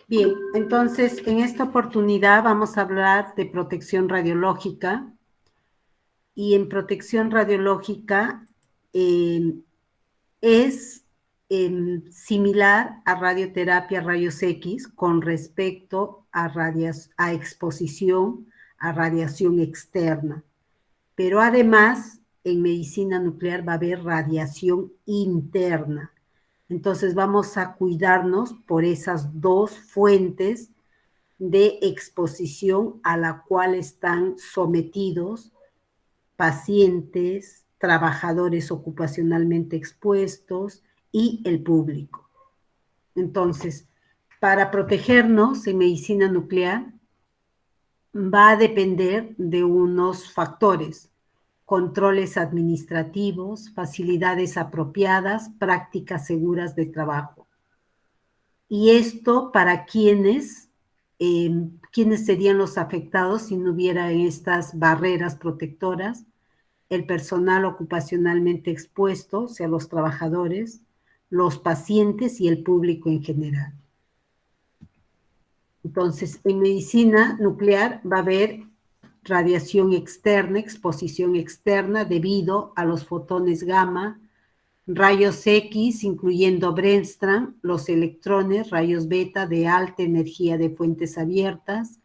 Bien, entonces en esta oportunidad vamos a hablar de protección radiológica y en protección radiológica eh, es similar a radioterapia rayos X con respecto a exposición a radiación externa, pero además en medicina nuclear va a haber radiación interna. Entonces vamos a cuidarnos por esas dos fuentes de exposición a la cual están sometidos pacientes, trabajadores ocupacionalmente expuestos y el público. Entonces, para protegernos en medicina nuclear va a depender de unos factores: controles administrativos, facilidades apropiadas, prácticas seguras de trabajo. Y esto para quienes serían los afectados si no hubiera estas barreras protectoras: el personal ocupacionalmente expuesto, o sea, los trabajadores, los pacientes y el público en general. Entonces, en medicina nuclear va a haber radiación externa, exposición externa debido a los fotones gamma, rayos X, incluyendo Brennström, los electrones, rayos beta de alta energía de fuentes abiertas,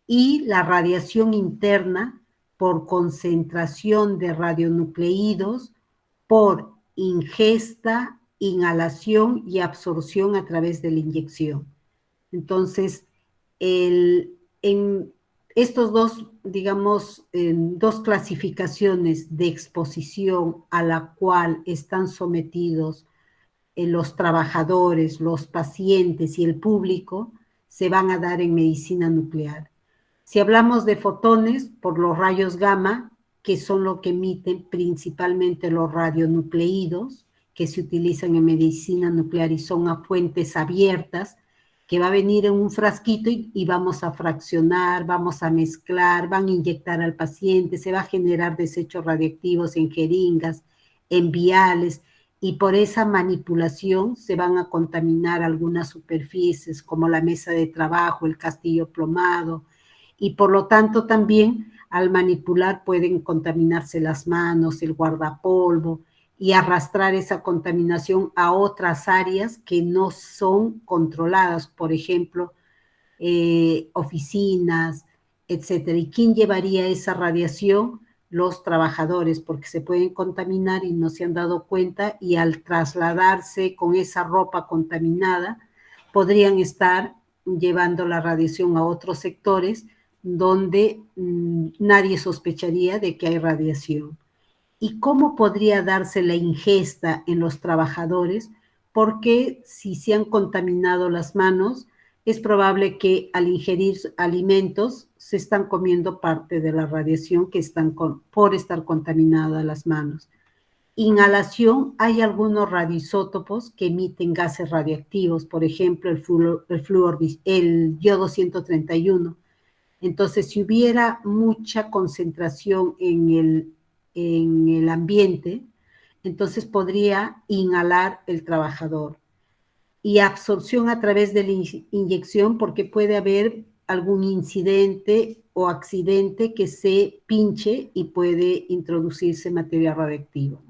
y la radiación interna por concentración de radionucleídos, por ingesta, inhalación y absorción a través de la inyección. Entonces, en estos dos, digamos, dos clasificaciones de exposición a la cual están sometidos los trabajadores, los pacientes y el público, se van a dar en medicina nuclear. Si hablamos de fotones, por los rayos gamma, que son lo que emiten principalmente los radionucleídos, que se utilizan en medicina nuclear y son a fuentes abiertas, que va a venir en un frasquito y vamos a fraccionar, vamos a mezclar, van a inyectar al paciente, se va a generar desechos radiactivos en jeringas, en viales, y por esa manipulación se van a contaminar algunas superficies como la mesa de trabajo, el castillo plomado, y por lo tanto también al manipular pueden contaminarse las manos, el guardapolvo, y arrastrar esa contaminación a otras áreas que no son controladas, por ejemplo, oficinas, etcétera. ¿Y quién llevaría esa radiación? Los trabajadores, porque se pueden contaminar y no se han dado cuenta, y al trasladarse con esa ropa contaminada, podrían estar llevando la radiación a otros sectores donde nadie sospecharía de que hay radiación. ¿Y cómo podría darse la ingesta en los trabajadores? Porque si se han contaminado las manos, es probable que al ingerir alimentos se están comiendo parte de la radiación que están por estar contaminadas las manos. Inhalación: hay algunos radioisótopos que emiten gases radiactivos, por ejemplo, el yodo 131. Entonces, si hubiera mucha concentración en el ambiente, entonces podría inhalar el trabajador. Y absorción a través de la inyección, porque puede haber algún incidente o accidente que se pinche y puede introducirse material radiactivo.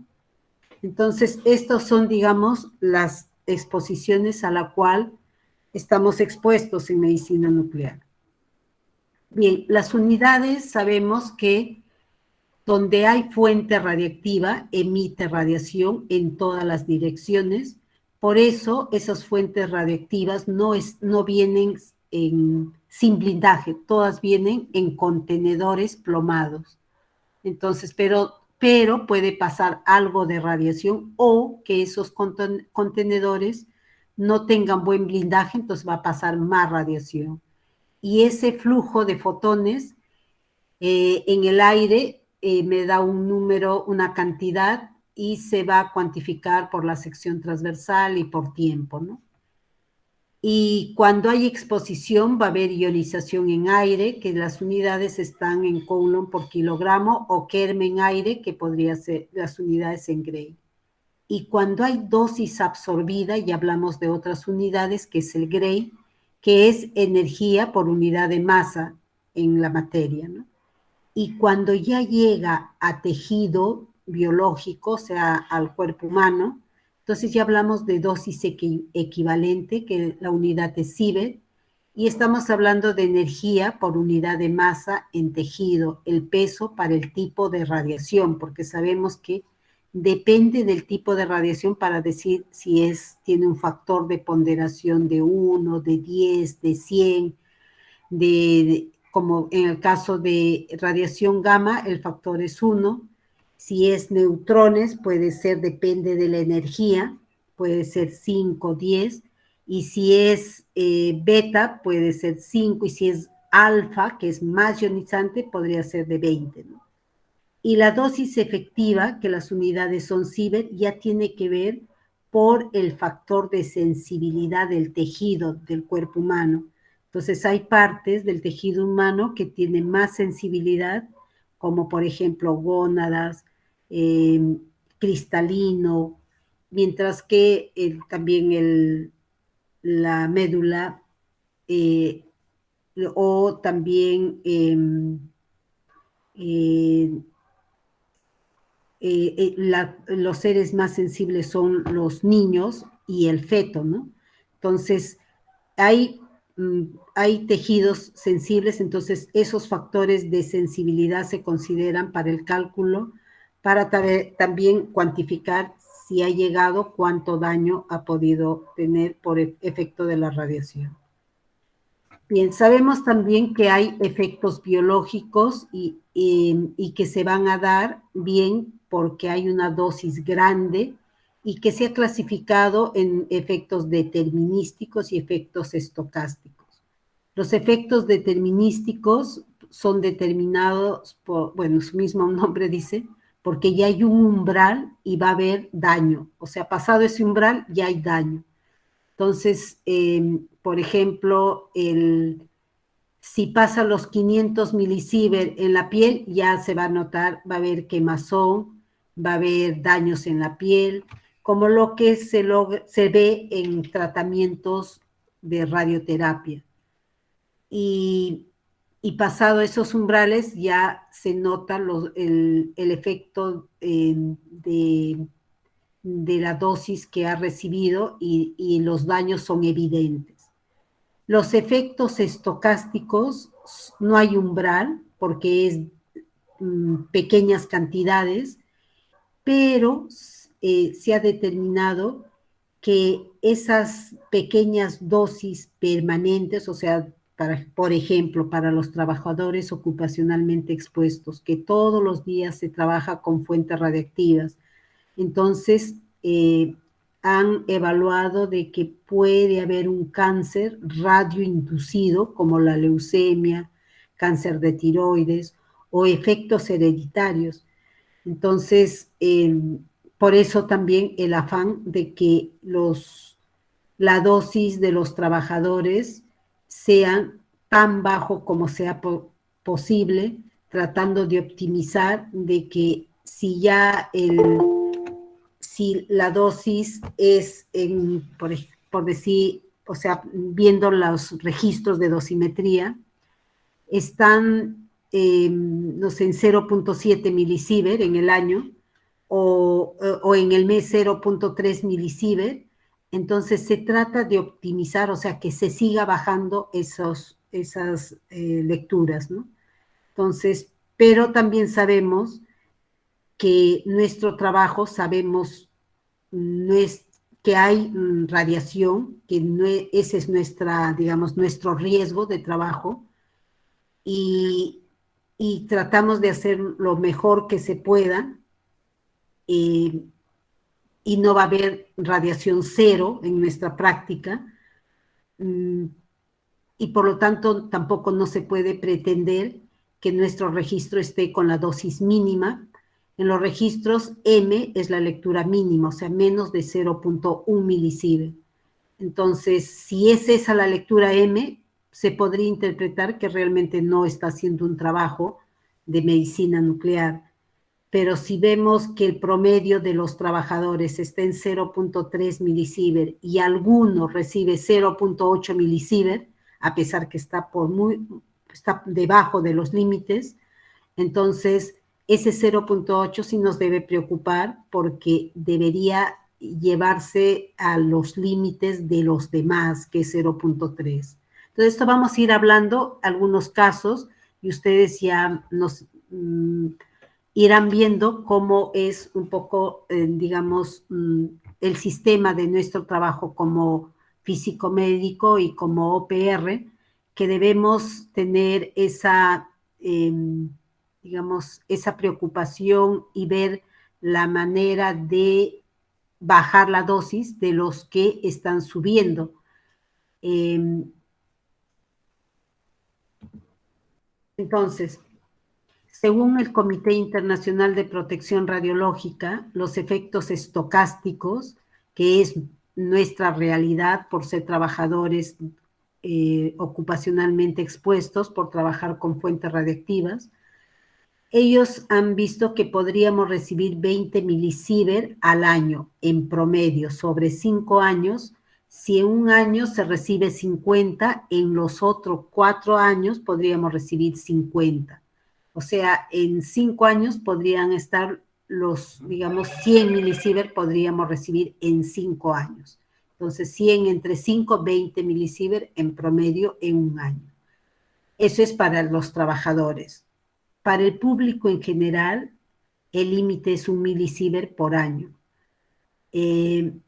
Entonces, estos son, digamos, las exposiciones a la cual estamos expuestos en medicina nuclear. Bien, las unidades sabemos que donde hay fuente radiactiva emite radiación en todas las direcciones. Por eso esas fuentes radiactivas no vienen sin blindaje, todas vienen en contenedores plomados. Entonces, pero puede pasar algo de radiación, o que esos contenedores no tengan buen blindaje, entonces va a pasar más radiación. Y ese flujo de fotones en el aire me da un número, una cantidad, y se va a cuantificar por la sección transversal y por tiempo, ¿no? Y cuando hay exposición va a haber ionización en aire, que las unidades están en Coulomb por kilogramo, o Kerm en aire, que podría ser las unidades en Gray. Y cuando hay dosis absorbida, y hablamos de otras unidades, que es el Gray, que es energía por unidad de masa en la materia, ¿no? Y cuando ya llega a tejido biológico, o sea, al cuerpo humano, entonces ya hablamos de dosis equivalente, que la unidad es Sievert, y estamos hablando de energía por unidad de masa en tejido, el peso para el tipo de radiación, porque sabemos que depende del tipo de radiación para decir si tiene un factor de ponderación de 1, de 10, de 100, como en el caso de radiación gamma, el factor es 1. Si es neutrones, puede ser, depende de la energía, puede ser 5, 10. Y si es beta, puede ser 5. Y si es alfa, que es más ionizante, podría ser de 20, ¿no? Y la dosis efectiva, que las unidades son Sievert, ya tiene que ver por el factor de sensibilidad del tejido del cuerpo humano. Entonces hay partes del tejido humano que tienen más sensibilidad, como por ejemplo gónadas, cristalino, mientras que también la médula o también eh, los seres más sensibles son los niños y el feto, ¿no? Entonces, hay, hay tejidos sensibles, entonces esos factores de sensibilidad se consideran para el cálculo, para también cuantificar si ha llegado, cuánto daño ha podido tener por efecto de la radiación. Bien, sabemos también que hay efectos biológicos y que se van a dar bien porque hay una dosis grande y que se ha clasificado en efectos determinísticos y efectos estocásticos. Los efectos determinísticos son determinados por, bueno, su mismo nombre dice, porque ya hay un umbral y va a haber daño. O sea, pasado ese umbral ya hay daño. Entonces, por ejemplo, si pasa los 500 milisievert en la piel, ya se va a notar, va a haber quemazón, va a haber daños en la piel, como lo que se ve en tratamientos de radioterapia. Y pasado esos umbrales ya se nota el efecto de la dosis que ha recibido y los daños son evidentes. Los efectos estocásticos no hay umbral porque es pequeñas cantidades, pero se ha determinado que esas pequeñas dosis permanentes, o sea, por ejemplo, para los trabajadores ocupacionalmente expuestos, que todos los días se trabaja con fuentes radiactivas, entonces han evaluado de que puede haber un cáncer radioinducido, como la leucemia, cáncer de tiroides o efectos hereditarios. Entonces, por eso también el afán de que la dosis de los trabajadores sean tan bajo como sea posible, tratando de optimizar de que si la dosis es, por decir, o sea, viendo los registros de dosimetría, están, no sé, en 0.7 milisievert en el año o en el mes 0.3 milisievert, entonces se trata de optimizar, o sea, que se siga bajando esas lecturas, ¿no? Entonces, pero también sabemos que nuestro trabajo, sabemos que hay radiación, que ese es digamos, nuestro riesgo de trabajo, y, y tratamos de hacer lo mejor que se pueda, y no va a haber radiación cero en nuestra práctica, y por lo tanto tampoco no se puede pretender que nuestro registro esté con la dosis mínima. En los registros M es la lectura mínima, o sea, menos de 0.1 milisievert. Entonces, si es esa la lectura M, se podría interpretar que realmente no está haciendo un trabajo de medicina nuclear. Pero si vemos que el promedio de los trabajadores está en 0.3 milisievert y alguno recibe 0.8 milisievert, a pesar que está debajo de los límites. Entonces, ese 0.8 sí nos debe preocupar porque debería llevarse a los límites de los demás, que es 0.3. Entonces, esto vamos a ir hablando algunos casos y ustedes ya nos irán viendo cómo es un poco, digamos, el sistema de nuestro trabajo como físico médico y como OPR, que debemos tener esa, digamos, esa preocupación y ver la manera de bajar la dosis de los que están subiendo. Entonces, según el Comité Internacional de Protección Radiológica, los efectos estocásticos, que es nuestra realidad por ser trabajadores ocupacionalmente expuestos, por trabajar con fuentes radiactivas, ellos han visto que podríamos recibir 20 milisievert al año en promedio sobre 5 años. Si en un año se recibe 50, en los otros 4 años podríamos recibir 50. O sea, en 5 años podrían estar los, digamos, 100 milisievert podríamos recibir en 5 años. Entonces, 100 entre 5, 20 milisievert en promedio en un año. Eso es para los trabajadores. Para el público en general, el límite es 1 milisievert por año. En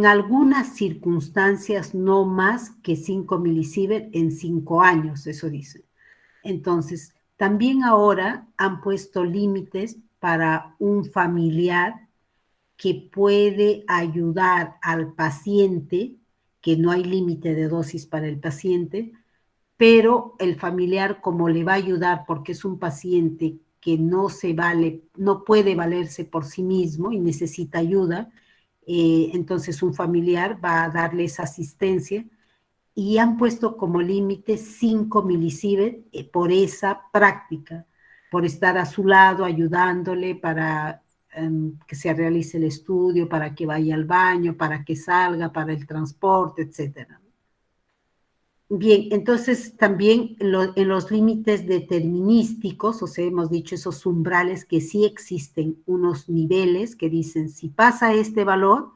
algunas circunstancias, no más que 5 milisievert en 5 años, eso dice. Entonces, también ahora han puesto límites para un familiar que puede ayudar al paciente, que no hay límite de dosis para el paciente, pero el familiar, como le va a ayudar porque es un paciente que no puede valerse por sí mismo y necesita ayuda, entonces un familiar va a darle esa asistencia y han puesto como límite 5 milisievert por esa práctica, por estar a su lado ayudándole para que se realice el estudio, para que vaya al baño, para que salga, para el transporte, etcétera. Bien, entonces también en los límites determinísticos, o sea, hemos dicho esos umbrales que sí existen unos niveles que dicen, si pasa este valor,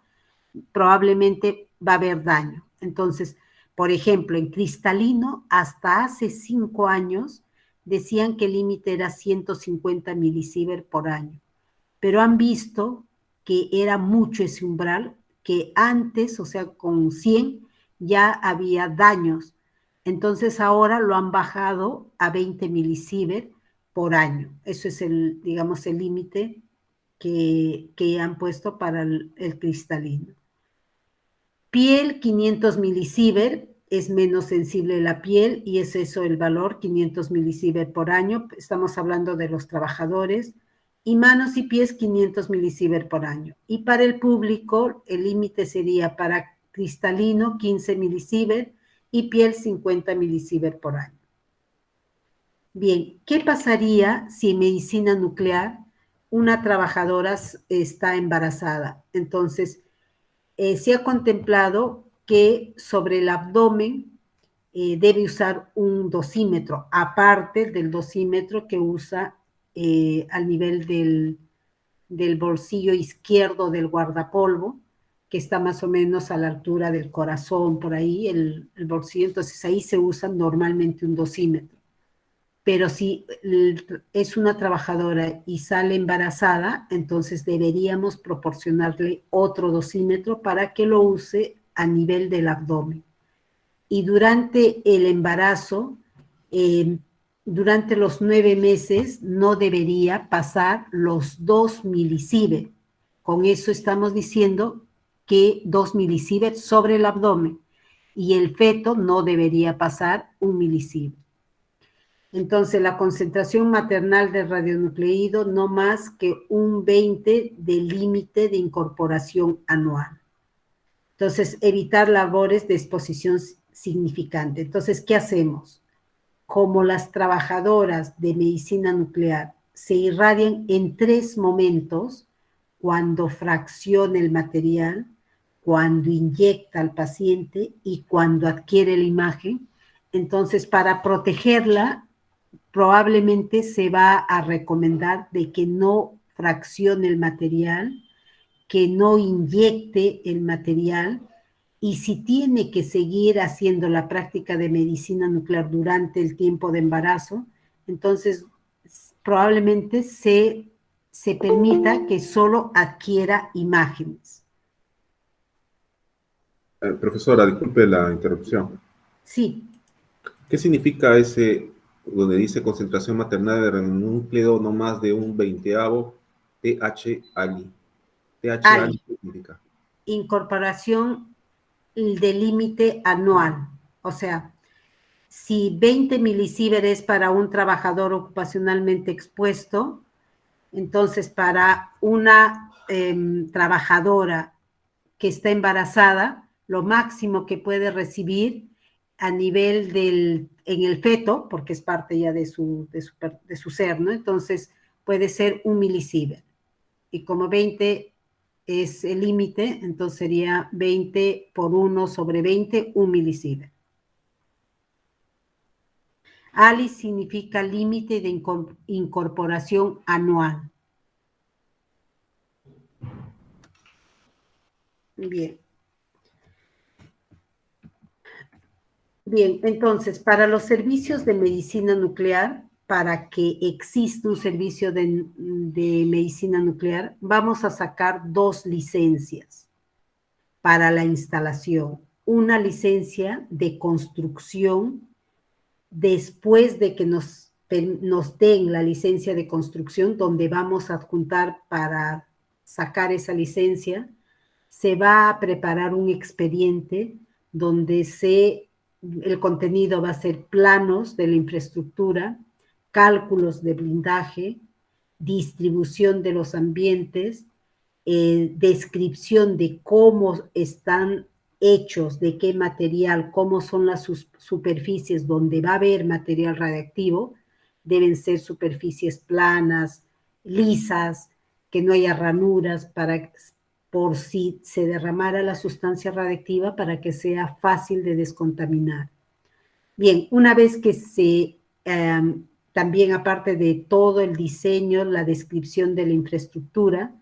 probablemente va a haber daño. Entonces, por ejemplo, en cristalino, hasta hace 5 años, decían que el límite era 150 milisievert por año, pero han visto que era mucho ese umbral, que antes, o sea, con 100 ya había daños. Entonces ahora lo han bajado a 20 milisievert por año. Eso es el, digamos, el límite que han puesto para el cristalino. Piel, 500 milisievert, es menos sensible la piel y es eso el valor, 500 milisievert por año. Estamos hablando de los trabajadores. Y manos y pies, 500 milisievert por año. Y para el público, el límite sería para cristalino, 15 milisievert, y piel 50 milisievert por año. Bien, ¿qué pasaría si en medicina nuclear una trabajadora está embarazada? Entonces, se ha contemplado que sobre el abdomen debe usar un dosímetro, aparte del dosímetro que usa al nivel del bolsillo izquierdo del guardapolvo, que está más o menos a la altura del corazón, por ahí, el bolsillo. Entonces ahí se usa normalmente un dosímetro. Pero si es una trabajadora y sale embarazada, entonces deberíamos proporcionarle otro dosímetro para que lo use a nivel del abdomen. Y durante el embarazo, durante los 9 meses, no debería pasar los 2 milisievert. Con eso estamos diciendo que 2 milisievert sobre el abdomen y el feto no debería pasar 1 milisievert. Entonces, la concentración maternal de radionucleido no más que un 20 del límite de incorporación anual. Entonces, evitar labores de exposición significante. Entonces, ¿qué hacemos? Como las trabajadoras de medicina nuclear se irradian en 3 momentos, cuando fracciona el material, cuando inyecta al paciente y cuando adquiere la imagen. Entonces, para protegerla, probablemente se va a recomendar de que no fraccione el material, que no inyecte el material, y si tiene que seguir haciendo la práctica de medicina nuclear durante el tiempo de embarazo, entonces probablemente se permita que solo adquiera imágenes. Profesora, disculpe la interrupción. Sí. ¿Qué significa ese, donde dice concentración maternal de ranunúclido no más de un veinteavo TH-ALI? TH-ALI, Hay ¿qué significa? incorporación de límite anual, o sea, si 20 milisieverts es para un trabajador ocupacionalmente expuesto, entonces para una trabajadora que está embarazada, lo máximo que puede recibir a nivel en el feto, porque es parte ya de su ser, ¿no? Entonces puede ser un milisievert. Y como 20 es el límite, entonces sería 20 por 1 sobre 20, un milisievert. ALI significa límite de incorporación anual. Bien. Bien, entonces, para los servicios de medicina nuclear, para que exista un servicio de medicina nuclear, vamos a sacar 2 licencias para la instalación. Una licencia de construcción después de que nos den la licencia de construcción, donde vamos a adjuntar para sacar esa licencia, se va a preparar un expediente donde el contenido va a ser planos de la infraestructura, cálculos de blindaje, distribución de los ambientes, descripción de cómo están hechos, de qué material, cómo son las superficies donde va a haber material radiactivo. Deben ser superficies planas, lisas, que no haya ranuras por si se derramara la sustancia radiactiva, para que sea fácil de descontaminar. Bien, una vez que también aparte de todo el diseño, la descripción de la infraestructura,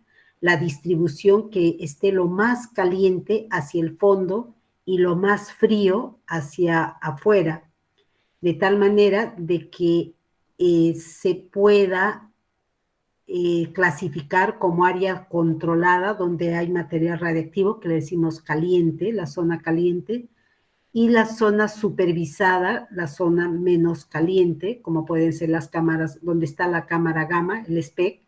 la distribución, que esté lo más caliente hacia el fondo y lo más frío hacia afuera, de tal manera de que se pueda clasificar como área controlada donde hay material radiactivo, que le decimos caliente, la zona caliente, y la zona supervisada, la zona menos caliente, como pueden ser las cámaras, donde está la cámara gamma, el SPEC,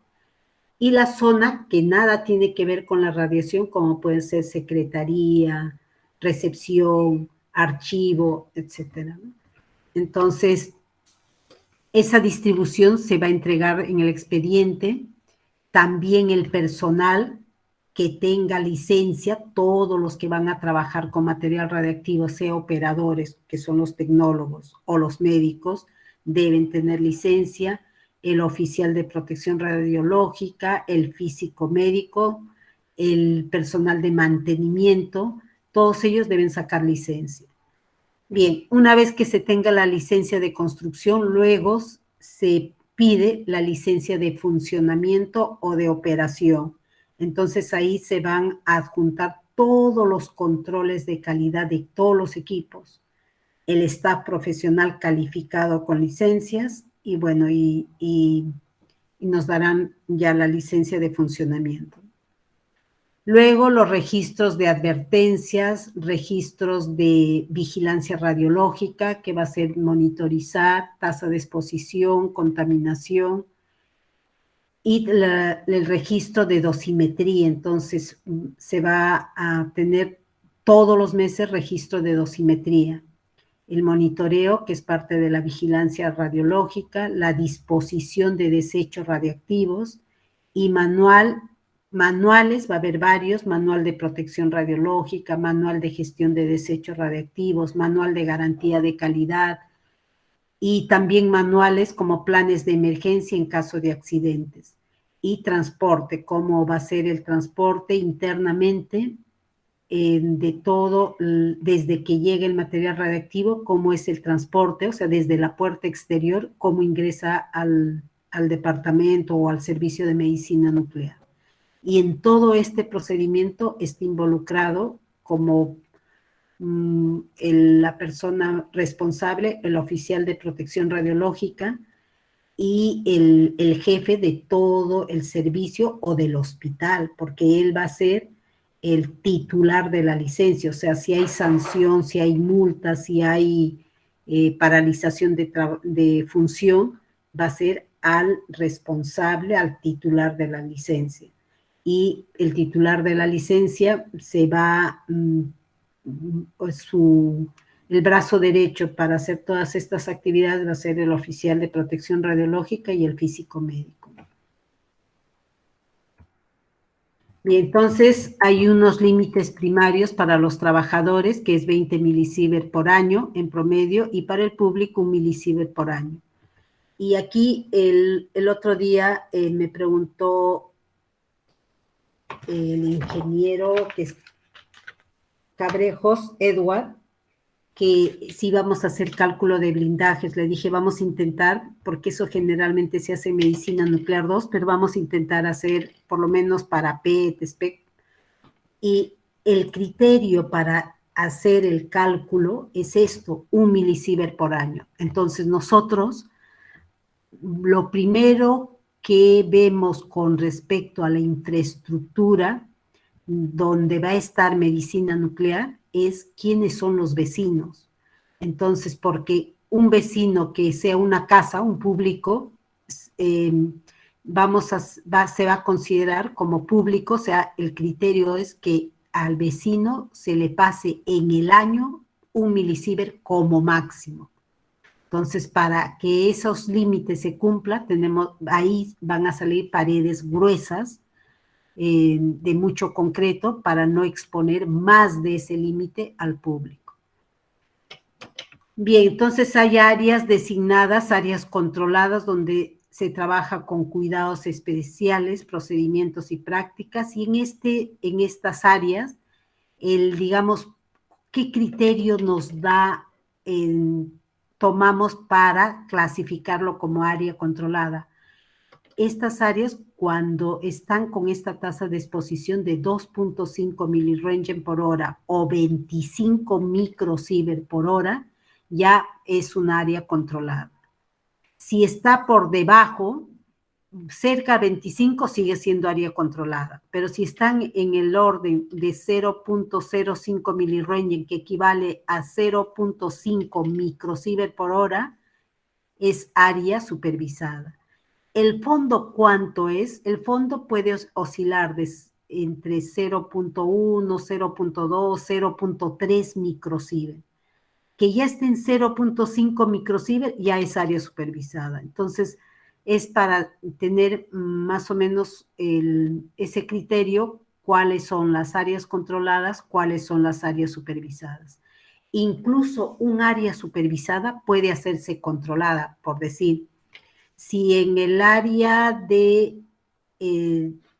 y la zona que nada tiene que ver con la radiación, como pueden ser secretaría, recepción, archivo, etcétera. Entonces, esa distribución se va a entregar en el expediente. También el personal que tenga licencia, todos los que van a trabajar con material radiactivo, sea operadores, que son los tecnólogos, o los médicos, deben tener licencia. El oficial de protección radiológica, el físico médico, el personal de mantenimiento, todos ellos deben sacar licencia. Bien, una vez que se tenga la licencia de construcción, luego se pide la licencia de funcionamiento o de operación. Entonces ahí se van a adjuntar todos los controles de calidad de todos los equipos, el staff profesional calificado con licencias, y bueno, y nos darán ya la licencia de funcionamiento. Luego los registros de advertencias, registros de vigilancia radiológica, que va a ser monitorizar tasa de exposición, contaminación, y el registro de dosimetría. Entonces se va a tener todos los meses registro de dosimetría. El monitoreo, que es parte de la vigilancia radiológica, la disposición de desechos radiactivos, y manuales, va a haber varios: manual de protección radiológica, manual de gestión de desechos radiactivos, manual de garantía de calidad, y también manuales como planes de emergencia en caso de accidentes. Y transporte, cómo va a ser el transporte internamente de todo, desde que llega el material radiactivo, cómo es el transporte, o sea, desde la puerta exterior, cómo ingresa al departamento o al servicio de medicina nuclear. Y en todo este procedimiento está involucrado como la persona responsable, el oficial de protección radiológica y el jefe de todo el servicio o del hospital, porque él va a ser el titular de la licencia, o sea, si hay sanción, si hay multa, si hay paralización de función, va a ser al responsable, al titular de la licencia. Y el titular de la licencia se va, el brazo derecho para hacer todas estas actividades va a ser el oficial de protección radiológica y el físico médico. Y entonces hay unos límites primarios para los trabajadores, que es 20 milisievert por año en promedio, y para el público 1 milisievert por año. Y aquí el otro día me preguntó el ingeniero que es Cabrejos, Edward, que si vamos a hacer cálculo de blindajes. Le dije, vamos a intentar, porque eso generalmente se hace en medicina nuclear 2, pero vamos a intentar hacer por lo menos para PET, SPEC. Y el criterio para hacer el cálculo es esto, 1 milisievert por año. Entonces nosotros, lo primero que vemos con respecto a la infraestructura donde va a estar medicina nuclear es quiénes son los vecinos. Entonces, porque un vecino que sea una casa, un público, se va a considerar como público, o sea, el criterio es que al vecino se le pase en el año 1 milisievert como máximo. Entonces, para que esos límites se cumplan, ahí van a salir paredes gruesas, de mucho concreto, para no exponer más de ese límite al público. Bien, entonces hay áreas designadas, áreas controladas, donde se trabaja con cuidados especiales, procedimientos y prácticas, y en estas áreas, digamos, ¿qué criterio nos da, tomamos para clasificarlo como área controlada? Estas áreas, cuando están con esta tasa de exposición de 2.5 miliröntgen por hora o 25 microsievert por hora, ya es un área controlada. Si está por debajo, cerca de 25, sigue siendo área controlada, pero si están en el orden de 0.05 miliröntgen, que equivale a 0.5 microsievert por hora, es área supervisada. ¿El fondo cuánto es? El fondo puede oscilar entre 0.1, 0.2, 0.3 microsievert. Que ya esté en 0.5 microsievert ya es área supervisada. Entonces, es para tener más o menos ese criterio, cuáles son las áreas controladas, cuáles son las áreas supervisadas. Incluso un área supervisada puede hacerse controlada, por decir, si en el área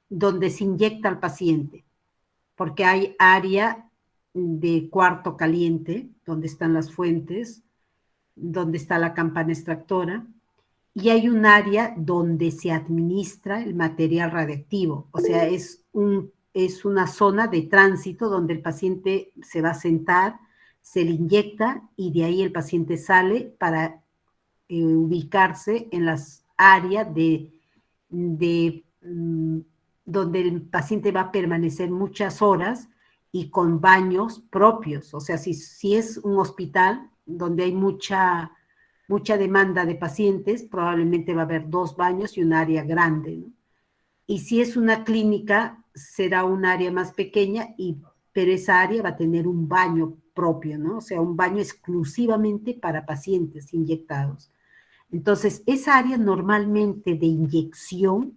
donde se inyecta al paciente, porque hay área de cuarto caliente, donde están las fuentes, donde está la campana extractora, y hay un área donde se administra el material radiactivo, o sea, es una zona de tránsito donde el paciente se va a sentar, se le inyecta y de ahí el paciente sale para ubicarse en las áreas donde el paciente va a permanecer muchas horas y con baños propios. O sea, si es un hospital donde hay mucha demanda de pacientes, probablemente va a haber 2 baños y un área grande, ¿no? Y si es una clínica, será un área más pequeña, pero esa área va a tener un baño propio, ¿no? O sea, un baño exclusivamente para pacientes inyectados. Entonces, esa área normalmente de inyección,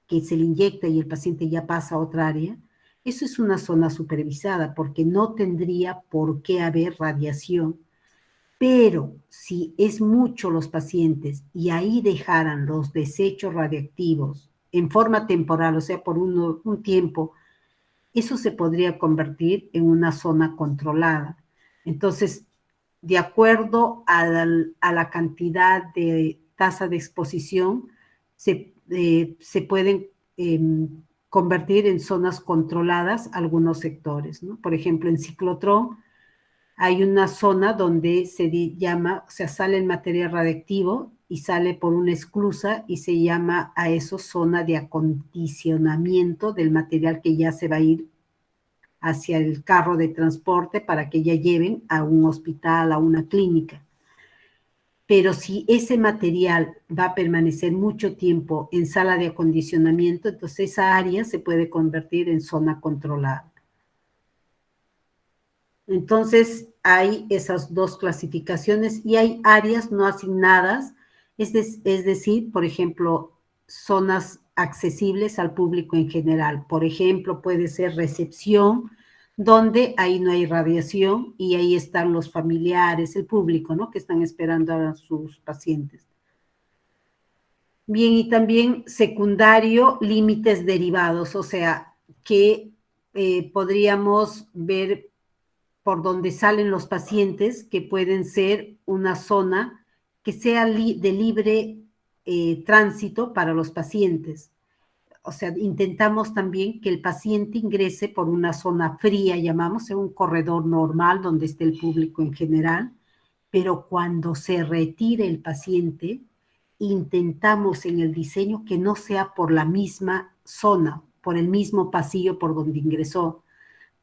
que se le inyecta y el paciente ya pasa a otra área, eso es una zona supervisada, porque no tendría por qué haber radiación. Pero si es mucho los pacientes y ahí dejaran los desechos radiactivos en forma temporal, o sea, por un tiempo, eso se podría convertir en una zona controlada. Entonces, de acuerdo a la cantidad de tasa de exposición, se pueden convertir en zonas controladas algunos sectores, ¿no? Por ejemplo, en ciclotrón hay una zona donde se llama, o sea, sale el material radiactivo y sale por una esclusa y se llama a eso zona de acondicionamiento del material que ya se va a ir hacia el carro de transporte para que ya lleven a un hospital, a una clínica. Pero si ese material va a permanecer mucho tiempo en sala de acondicionamiento, entonces esa área se puede convertir en zona controlada. Entonces hay esas dos clasificaciones y hay áreas no asignadas, es decir, por ejemplo, zonas accesibles al público en general. Por ejemplo, puede ser recepción, donde ahí no hay radiación y ahí están los familiares, el público, ¿no? Que están esperando a sus pacientes. Bien, y también secundario, límites derivados, o sea, que podríamos ver por donde salen los pacientes, que pueden ser una zona que sea de libre tránsito para los pacientes. O sea, intentamos también que el paciente ingrese por una zona fría, llamamos, en un corredor normal donde esté el público en general, pero cuando se retire el paciente, intentamos en el diseño que no sea por la misma zona, por el mismo pasillo por donde ingresó,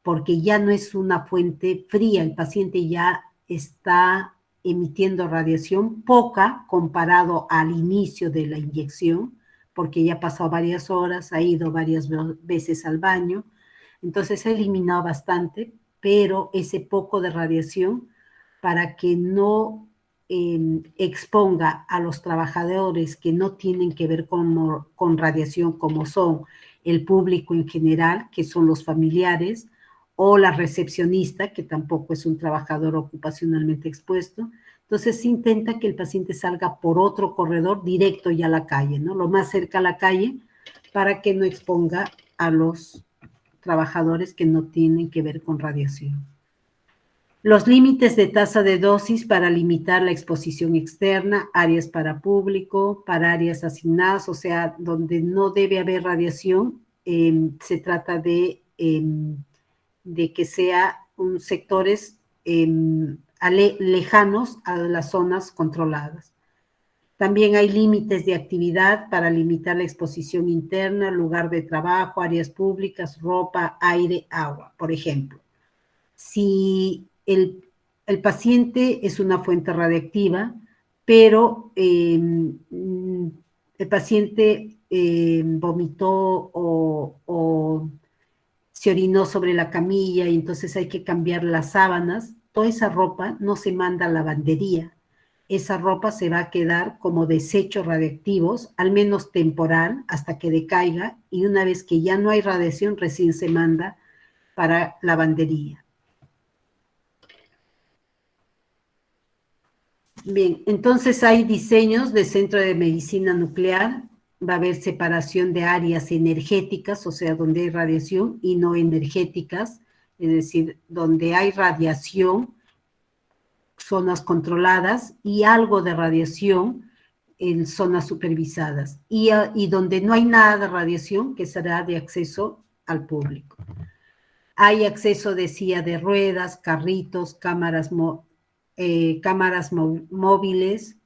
porque ya no es una fuente fría, el paciente ya está emitiendo radiación poca comparado al inicio de la inyección, porque ya pasó varias horas, ha ido varias veces al baño, entonces ha eliminado bastante, pero ese poco de radiación para que no exponga a los trabajadores que no tienen que ver con radiación, como son el público en general, que son los familiares, o la recepcionista, que tampoco es un trabajador ocupacionalmente expuesto. Entonces se intenta que el paciente salga por otro corredor directo ya a la calle, ¿no? Lo más cerca a la calle, para que no exponga a los trabajadores que no tienen que ver con radiación. Los límites de tasa de dosis para limitar la exposición externa, áreas para público, para áreas asignadas, o sea, donde no debe haber radiación, se trata de que sea sectores lejanos a las zonas controladas. También hay límites de actividad para limitar la exposición interna, lugar de trabajo, áreas públicas, ropa, aire, agua, por ejemplo. Si el paciente es una fuente radiactiva, pero el paciente vomitó o se orinó sobre la camilla y entonces hay que cambiar las sábanas, toda esa ropa no se manda a lavandería. Esa ropa se va a quedar como desechos radiactivos, al menos temporal, hasta que decaiga, y una vez que ya no hay radiación, recién se manda para lavandería. Bien, entonces hay diseños de centro de medicina nuclear, va a haber separación de áreas energéticas, o sea, donde hay radiación, y no energéticas, es decir, donde hay radiación, zonas controladas, y algo de radiación en zonas supervisadas, y donde no hay nada de radiación, que será de acceso al público. Hay acceso de silla de ruedas, carritos, cámaras móviles,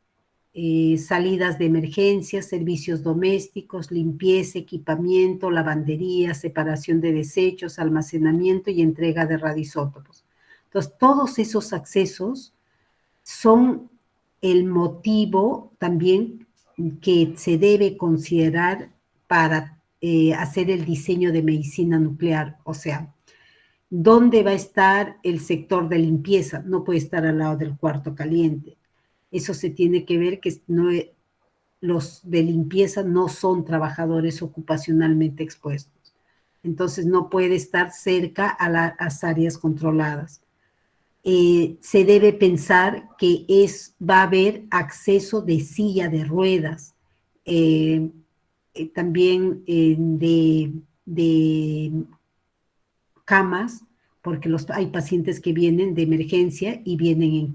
salidas de emergencia, servicios domésticos, limpieza, equipamiento, lavandería, separación de desechos, almacenamiento y entrega de radioisótopos. Entonces, todos esos accesos son el motivo también que se debe considerar para hacer el diseño de medicina nuclear, o sea, ¿dónde va a estar el sector de limpieza? No puede estar al lado del cuarto caliente. Eso se tiene que ver que los de limpieza no son trabajadores ocupacionalmente expuestos. Entonces no puede estar cerca a las áreas controladas. Se debe pensar que va a haber acceso de silla de ruedas, también de camas, porque hay pacientes que vienen de emergencia y vienen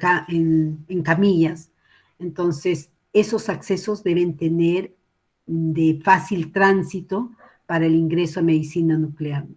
en camillas. Entonces, esos accesos deben tener de fácil tránsito para el ingreso a medicina nuclear.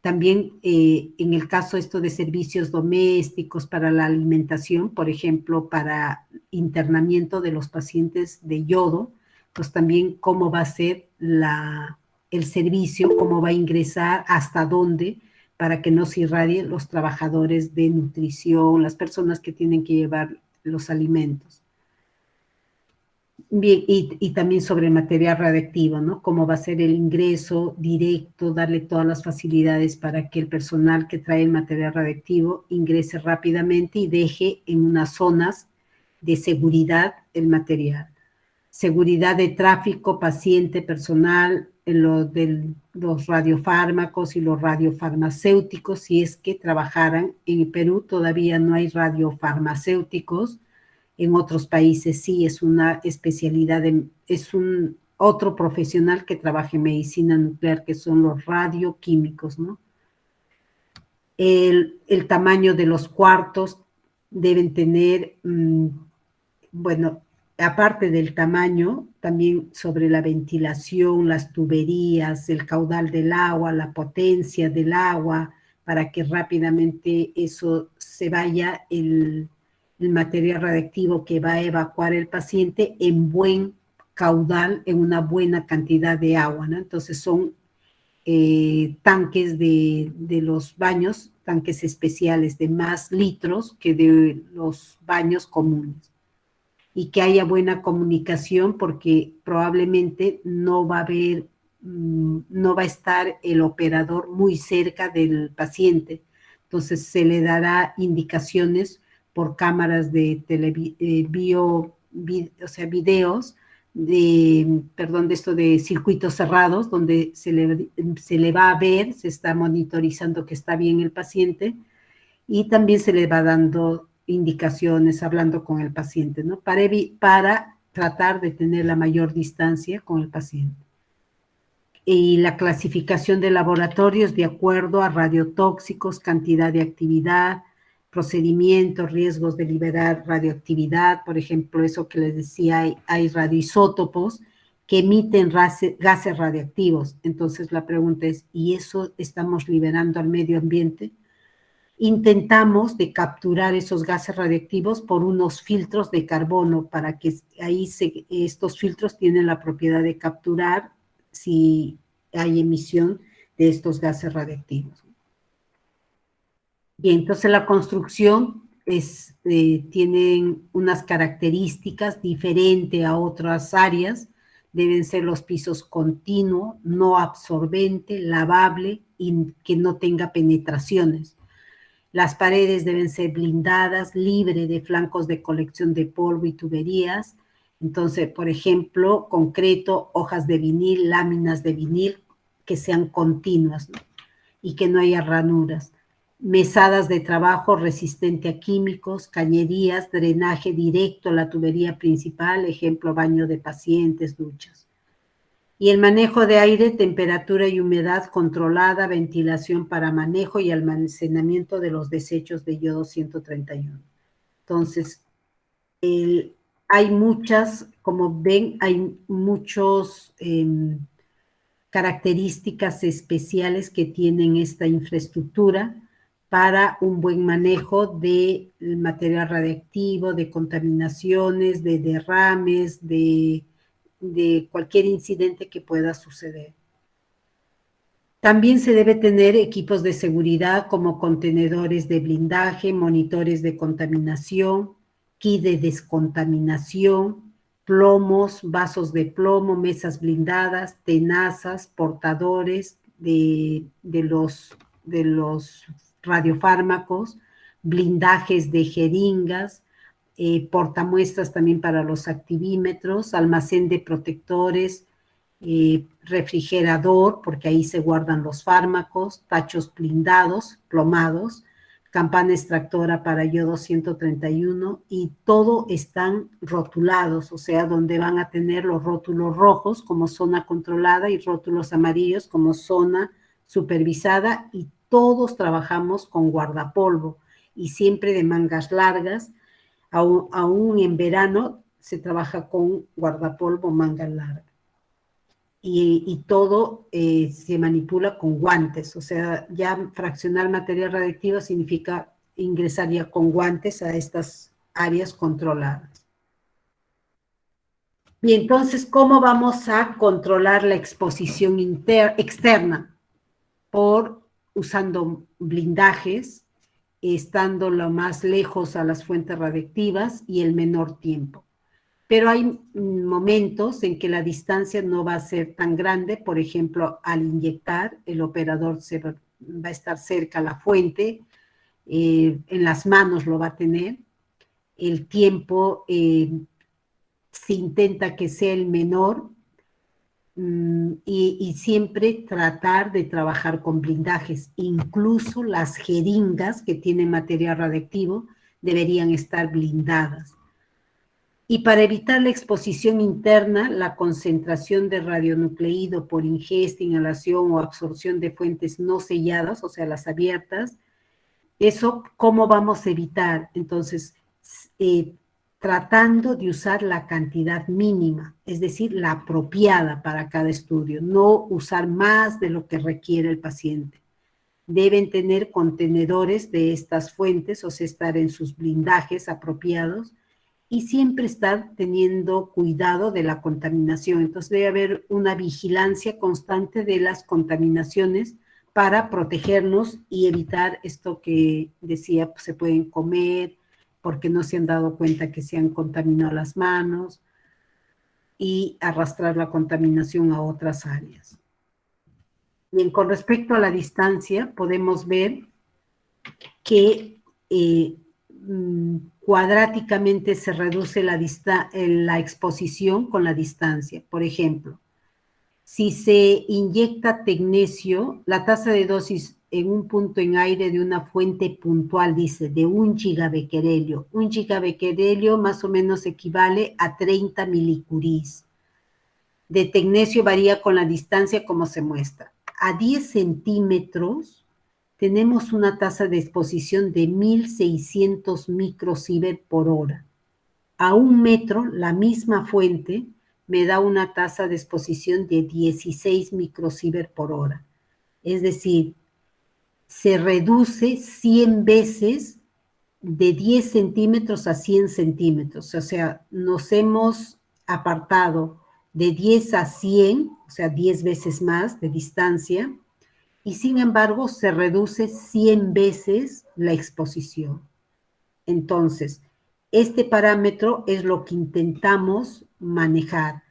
También en el caso esto de servicios domésticos para la alimentación, por ejemplo, para internamiento de los pacientes de yodo, pues también cómo va a ser el servicio, cómo va a ingresar, hasta dónde, para que no se irradien los trabajadores de nutrición, las personas que tienen que llevar los alimentos. Bien, y también sobre el material radiactivo, ¿no? Cómo va a ser el ingreso directo, darle todas las facilidades para que el personal que trae el material radiactivo ingrese rápidamente y deje en unas zonas de seguridad el material. Seguridad de tráfico, paciente, personal, los radiofármacos y los radiofarmacéuticos, si es que trabajaran. En Perú todavía no hay radiofarmacéuticos. En otros países sí es una especialidad, es un otro profesional que trabaja en medicina nuclear, que son los radioquímicos, ¿no? El tamaño de los cuartos deben tener, bueno, aparte del tamaño, también sobre la ventilación, las tuberías, el caudal del agua, la potencia del agua, para que rápidamente eso se vaya el material radiactivo que va a evacuar el paciente en buen caudal, en una buena cantidad de agua, ¿no? Entonces son tanques de los baños, tanques especiales de más litros que de los baños comunes. Y que haya buena comunicación, porque probablemente no va a haber, no va a estar el operador muy cerca del paciente. Entonces se le dará indicaciones por cámaras de videos de circuitos cerrados, donde se le va a ver, se está monitorizando que está bien el paciente, y también se le va dando indicaciones, hablando con el paciente, ¿no? Para tratar de tener la mayor distancia con el paciente. Y la clasificación de laboratorios de acuerdo a radiotóxicos, cantidad de actividad, procedimientos, riesgos de liberar radioactividad, por ejemplo, eso que les decía, hay radioisótopos que emiten gases radioactivos. Entonces la pregunta es, ¿y eso estamos liberando al medio ambiente? Intentamos de capturar esos gases radioactivos por unos filtros de carbono, para que ahí estos filtros tienen la propiedad de capturar si hay emisión de estos gases radioactivos. Bien, entonces la construcción tienen unas características diferentes a otras áreas. Deben ser los pisos continuos, no absorbente, lavable y que no tenga penetraciones. Las paredes deben ser blindadas, libre de flancos de colección de polvo y tuberías. Entonces, por ejemplo, concreto, hojas de vinil, láminas de vinil que sean continuas, ¿no? Y que no haya ranuras. Mesadas de trabajo resistente a químicos, cañerías, drenaje directo a la tubería principal, ejemplo, baño de pacientes, duchas. Y el manejo de aire, temperatura y humedad controlada, ventilación para manejo y almacenamiento de los desechos de yodo 131. Entonces, hay muchas, como ven, hay muchas características especiales que tienen esta infraestructura para un buen manejo del material radiactivo, de contaminaciones, de derrames, de cualquier incidente que pueda suceder. También se debe tener equipos de seguridad como contenedores de blindaje, monitores de contaminación, kit de descontaminación, plomos, vasos de plomo, mesas blindadas, tenazas, portadores de los radiofármacos, blindajes de jeringas, portamuestras también para los activímetros, almacén de protectores, refrigerador, porque ahí se guardan los fármacos, tachos blindados, plomados, campana extractora para yodo 131, y todo están rotulados, o sea, donde van a tener los rótulos rojos como zona controlada y rótulos amarillos como zona supervisada, y todos trabajamos con guardapolvo y siempre de mangas largas, aún en verano se trabaja con guardapolvo manga larga. Y todo se manipula con guantes, o sea, ya fraccionar materia radiactiva significa ingresar ya con guantes a estas áreas controladas. Y entonces, ¿cómo vamos a controlar la exposición externa? Usando blindajes, estando lo más lejos a las fuentes radiactivas y el menor tiempo. Pero hay momentos en que la distancia no va a ser tan grande, por ejemplo, al inyectar, el operador va a estar cerca a la fuente, en las manos lo va a tener, el tiempo se intenta que sea el menor, y siempre tratar de trabajar con blindajes. Incluso las jeringas que tienen material radiactivo deberían estar blindadas. Y para evitar la exposición interna, la concentración de radionucleido por ingesta, inhalación o absorción de fuentes no selladas, o sea, las abiertas, eso, ¿cómo vamos a evitar? Entonces, tratando de usar la cantidad mínima, es decir, la apropiada para cada estudio, no usar más de lo que requiere el paciente. Deben tener contenedores de estas fuentes, o sea, estar en sus blindajes apropiados, y siempre estar teniendo cuidado de la contaminación. Entonces debe haber una vigilancia constante de las contaminaciones para protegernos y evitar esto que decía, pues, se pueden comer porque no se han dado cuenta que se han contaminado las manos, y arrastrar la contaminación a otras áreas. Bien, con respecto a la distancia, podemos ver que cuadráticamente se reduce la exposición con la distancia. Por ejemplo, si se inyecta tecnesio, la tasa de dosis en un punto en aire de una fuente puntual, dice, de 1 gigabecquerelio. 1 gigabecquerelio más o menos equivale a 30 milicuries. De tecnesio varía con la distancia como se muestra. A 10 centímetros tenemos una tasa de exposición de 1600 microsievert por hora. A 1 metro, la misma fuente me da una tasa de exposición de 16 microsievert por hora. Es decir, se reduce 100 veces de 10 centímetros a 100 centímetros. O sea, nos hemos apartado de 10 a 100, o sea, 10 veces más de distancia, y sin embargo se reduce 100 veces la exposición. Entonces, este parámetro es lo que intentamos manejar.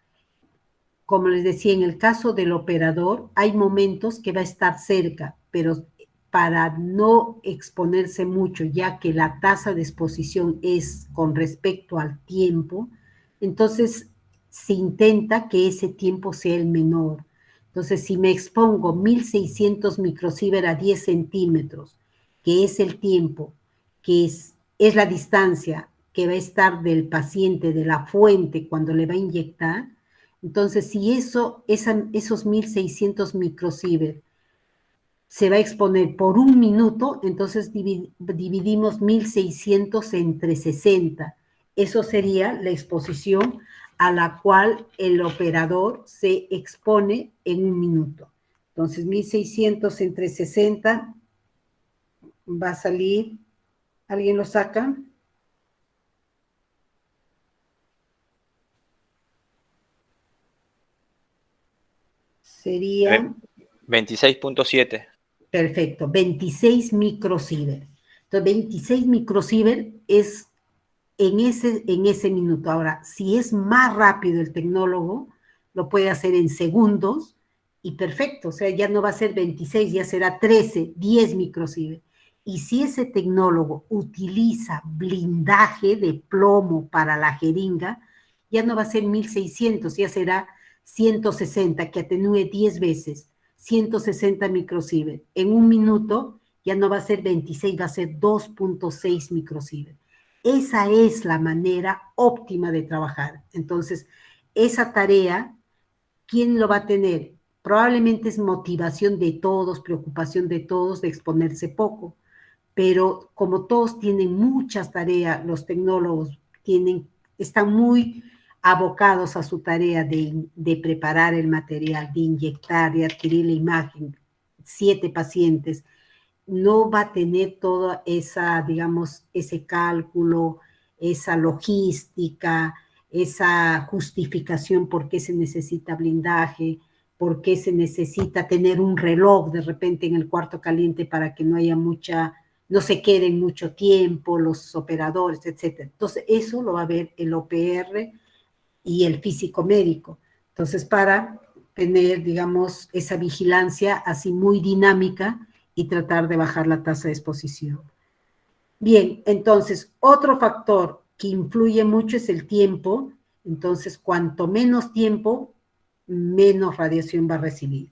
Como les decía, en el caso del operador, hay momentos que va a estar cerca, pero para no exponerse mucho, ya que la tasa de exposición es con respecto al tiempo, entonces se intenta que ese tiempo sea el menor. Entonces, si me expongo 1600 microsievert a 10 centímetros, que es el tiempo, que es la distancia que va a estar del paciente, de la fuente, cuando le va a inyectar, entonces si esos 1600 microsievert se va a exponer por 1 minuto, entonces dividimos 1600 entre 60. Eso sería la exposición a la cual el operador se expone en 1 minuto. Entonces, 1600 entre 60 va a salir, ¿alguien lo saca? Sería 26.7. Perfecto, 26 microsievert. Entonces, 26 microsievert es en ese minuto. Ahora, si es más rápido el tecnólogo, lo puede hacer en segundos y perfecto. O sea, ya no va a ser 26, ya será 13, 10 microsievert. Y si ese tecnólogo utiliza blindaje de plomo para la jeringa, ya no va a ser 1600, ya será 160, que atenúe 10 veces. 160 microsievert. En 1 minuto ya no va a ser 26, va a ser 2.6 microsievert. Esa es la manera óptima de trabajar. Entonces, esa tarea, ¿quién lo va a tener? probablemente es motivación de todos, preocupación de todos de exponerse poco, pero como todos tienen muchas tareas, los tecnólogos están muy abocados a su tarea de preparar el material, de inyectar, de adquirir la imagen, 7 pacientes, no va a tener toda esa, digamos, ese cálculo, esa logística, esa justificación por qué se necesita blindaje, por qué se necesita tener un reloj de repente en el cuarto caliente para que no haya no se queden mucho tiempo los operadores, etc. Entonces, eso lo va a ver el OPR y el físico médico. Entonces, para tener, digamos, esa vigilancia así muy dinámica y tratar de bajar la tasa de exposición. Bien, entonces, otro factor que influye mucho es el tiempo. Entonces, cuanto menos tiempo, menos radiación va a recibir.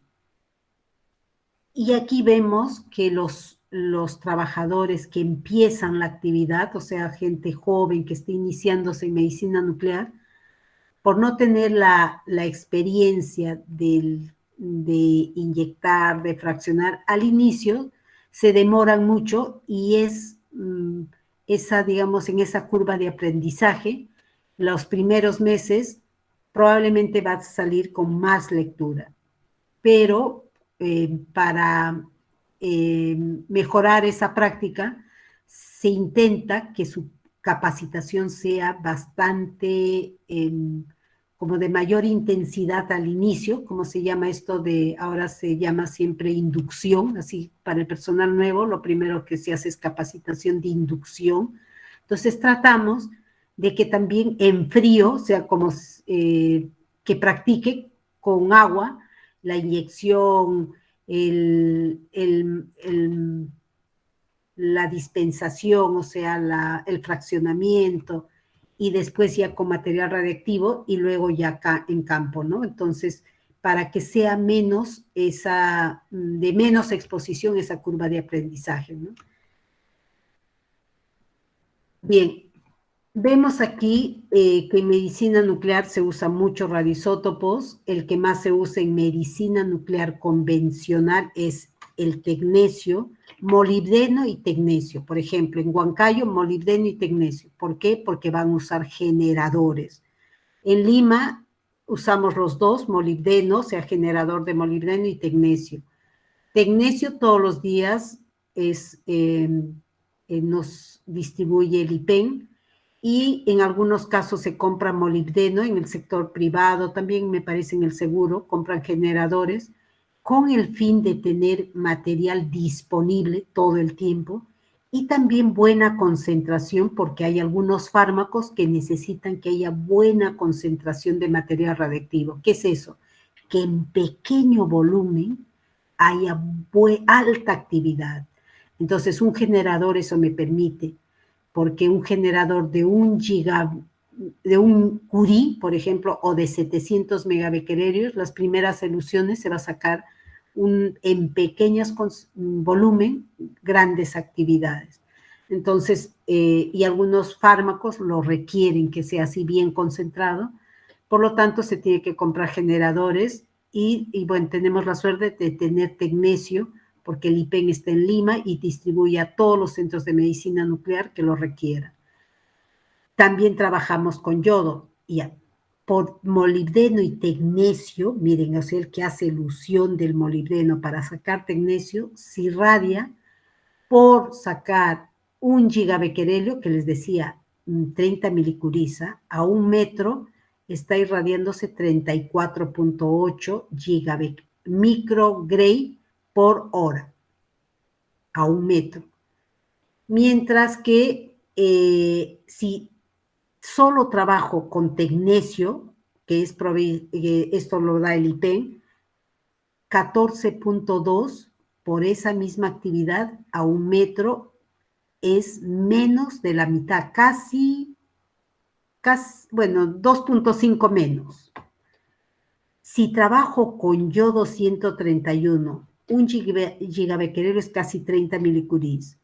Y aquí vemos que los trabajadores que empiezan la actividad, o sea, gente joven que esté iniciándose en medicina nuclear, por no tener la experiencia de inyectar, de fraccionar al inicio, se demoran mucho y digamos, en esa curva de aprendizaje, los primeros meses probablemente va a salir con más lectura, pero para mejorar esa práctica, se intenta que su capacitación sea bastante como de mayor intensidad al inicio, como se llama esto ahora se llama siempre inducción, así para el personal nuevo, lo primero que se hace es capacitación de inducción. Entonces tratamos de que también en frío, o sea, como que practique con agua, la inyección, la dispensación, o sea, el fraccionamiento, y después ya con material radiactivo y luego ya acá en campo, ¿no? Entonces, para que sea de menos exposición esa curva de aprendizaje, ¿no? Bien, vemos aquí que en medicina nuclear se usa mucho radioisótopos. El que más se usa en medicina nuclear convencional es el tecnecio, molibdeno y tecnecio. Por ejemplo, en Huancayo, molibdeno y tecnecio. ¿Por qué? Porque van a usar generadores. En Lima usamos los dos, molibdeno, o sea, generador de molibdeno y tecnecio. Tecnecio todos los días nos distribuye el IPEN, y en algunos casos se compra molibdeno en el sector privado, también me parece en el seguro, compran generadores con el fin de tener material disponible todo el tiempo y también buena concentración, porque hay algunos fármacos que necesitan que haya buena concentración de material radiactivo. ¿Qué es eso? Que en pequeño volumen haya alta actividad. Entonces, un generador eso me permite, porque un generador de un Curie, por ejemplo, o de 700 megabecquerelios, las primeras soluciones se va a sacar en pequeños volumen, grandes actividades. Entonces, y algunos fármacos lo requieren que sea así bien concentrado, por lo tanto se tiene que comprar generadores y bueno, tenemos la suerte de tener tecnecio, porque el IPEN está en Lima y distribuye a todos los centros de medicina nuclear que lo requieran. También trabajamos con yodo, y por molibdeno y tecnecio, miren, o sea, el que hace elusión del molibdeno para sacar tecnecio, se irradia por sacar 1 gigabecquerelio, que les decía, 30 milicurisa, a 1 metro está irradiándose 34.8 microgray por hora, a 1 metro. Mientras que si solo trabajo con tecnecio, que esto lo da el IPEN, 14.2 por esa misma actividad a 1 metro es menos de la mitad, casi bueno, 2.5 menos. Si trabajo con yodo 131, 1 gigabecquerelio es casi 30 milicuries.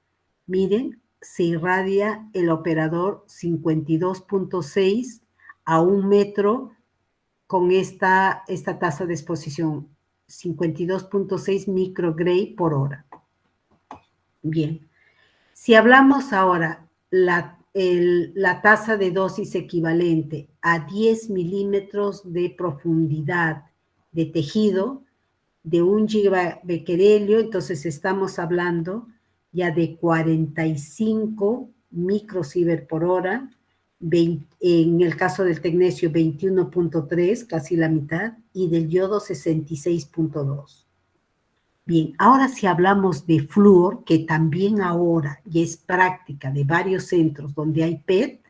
Miren, se irradia el operador 52.6 a 1 metro con esta tasa de exposición. 52.6 microgray por hora. Bien. Si hablamos ahora la tasa de dosis equivalente a 10 milímetros de profundidad de tejido de 1 gigabecquerelio, entonces estamos hablando ya de 45 microsievert por hora, en el caso del tecnecio 21.3, casi la mitad, y del yodo 66.2. Bien, ahora si hablamos de flúor, que también ahora ya es práctica de varios centros donde hay PET,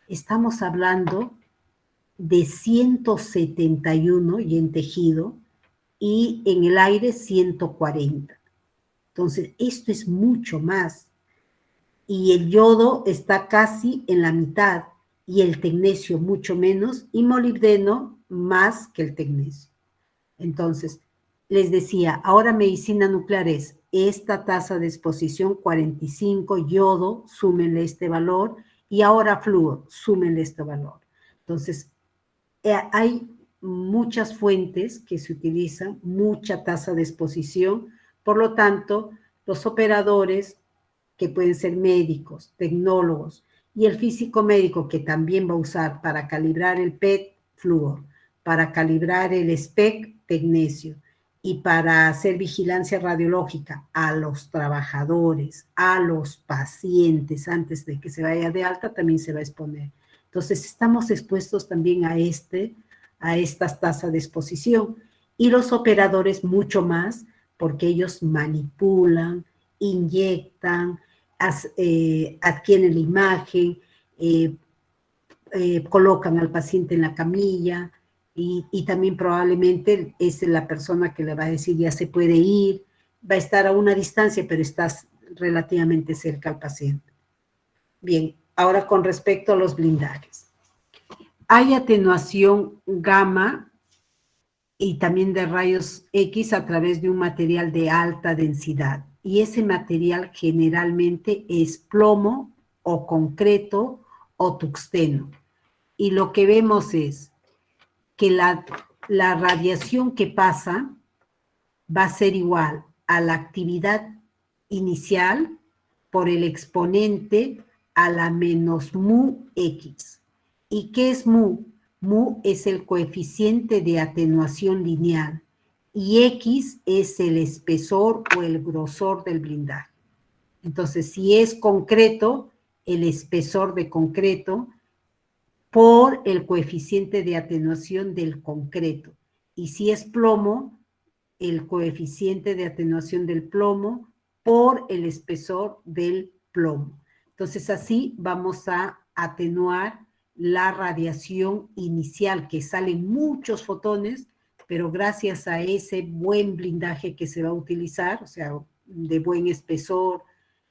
estamos hablando de 171 y en tejido, y en el aire 140. Entonces, esto es mucho más. Y el yodo está casi en la mitad, y el tecnecio mucho menos, y molibdeno más que el tecnecio. Entonces, les decía, ahora medicina nuclear es esta tasa de exposición 45, yodo, súmenle este valor, y ahora flúor, súmenle este valor. Entonces, hay muchas fuentes que se utilizan, mucha tasa de exposición, por lo tanto, los operadores, que pueden ser médicos, tecnólogos, y el físico médico, que también va a usar para calibrar el PET, flúor, para calibrar el SPEC, tecnecio, y para hacer vigilancia radiológica a los trabajadores, a los pacientes, antes de que se vaya de alta, también se va a exponer. Entonces, estamos expuestos también a estas tasas de exposición. Y los operadores mucho más, porque ellos manipulan, inyectan, adquieren la imagen, colocan al paciente en la camilla, y también probablemente es la persona que le va a decir ya se puede ir, va a estar a una distancia, pero estás relativamente cerca al paciente. Bien, ahora con respecto a los blindajes. Hay atenuación gamma y también de rayos X a través de un material de alta densidad. Y ese material generalmente es plomo o concreto o tuxteno. Y lo que vemos es que la radiación que pasa va a ser igual a la actividad inicial por el exponente a la menos mu X. ¿Y qué es mu? Mu es el coeficiente de atenuación lineal y X es el espesor o el grosor del blindaje. Entonces, si es concreto, el espesor de concreto por el coeficiente de atenuación del concreto. Y si es plomo, el coeficiente de atenuación del plomo por el espesor del plomo. Entonces, así vamos a atenuar la radiación inicial, que salen muchos fotones, pero gracias a ese buen blindaje que se va a utilizar, o sea, de buen espesor,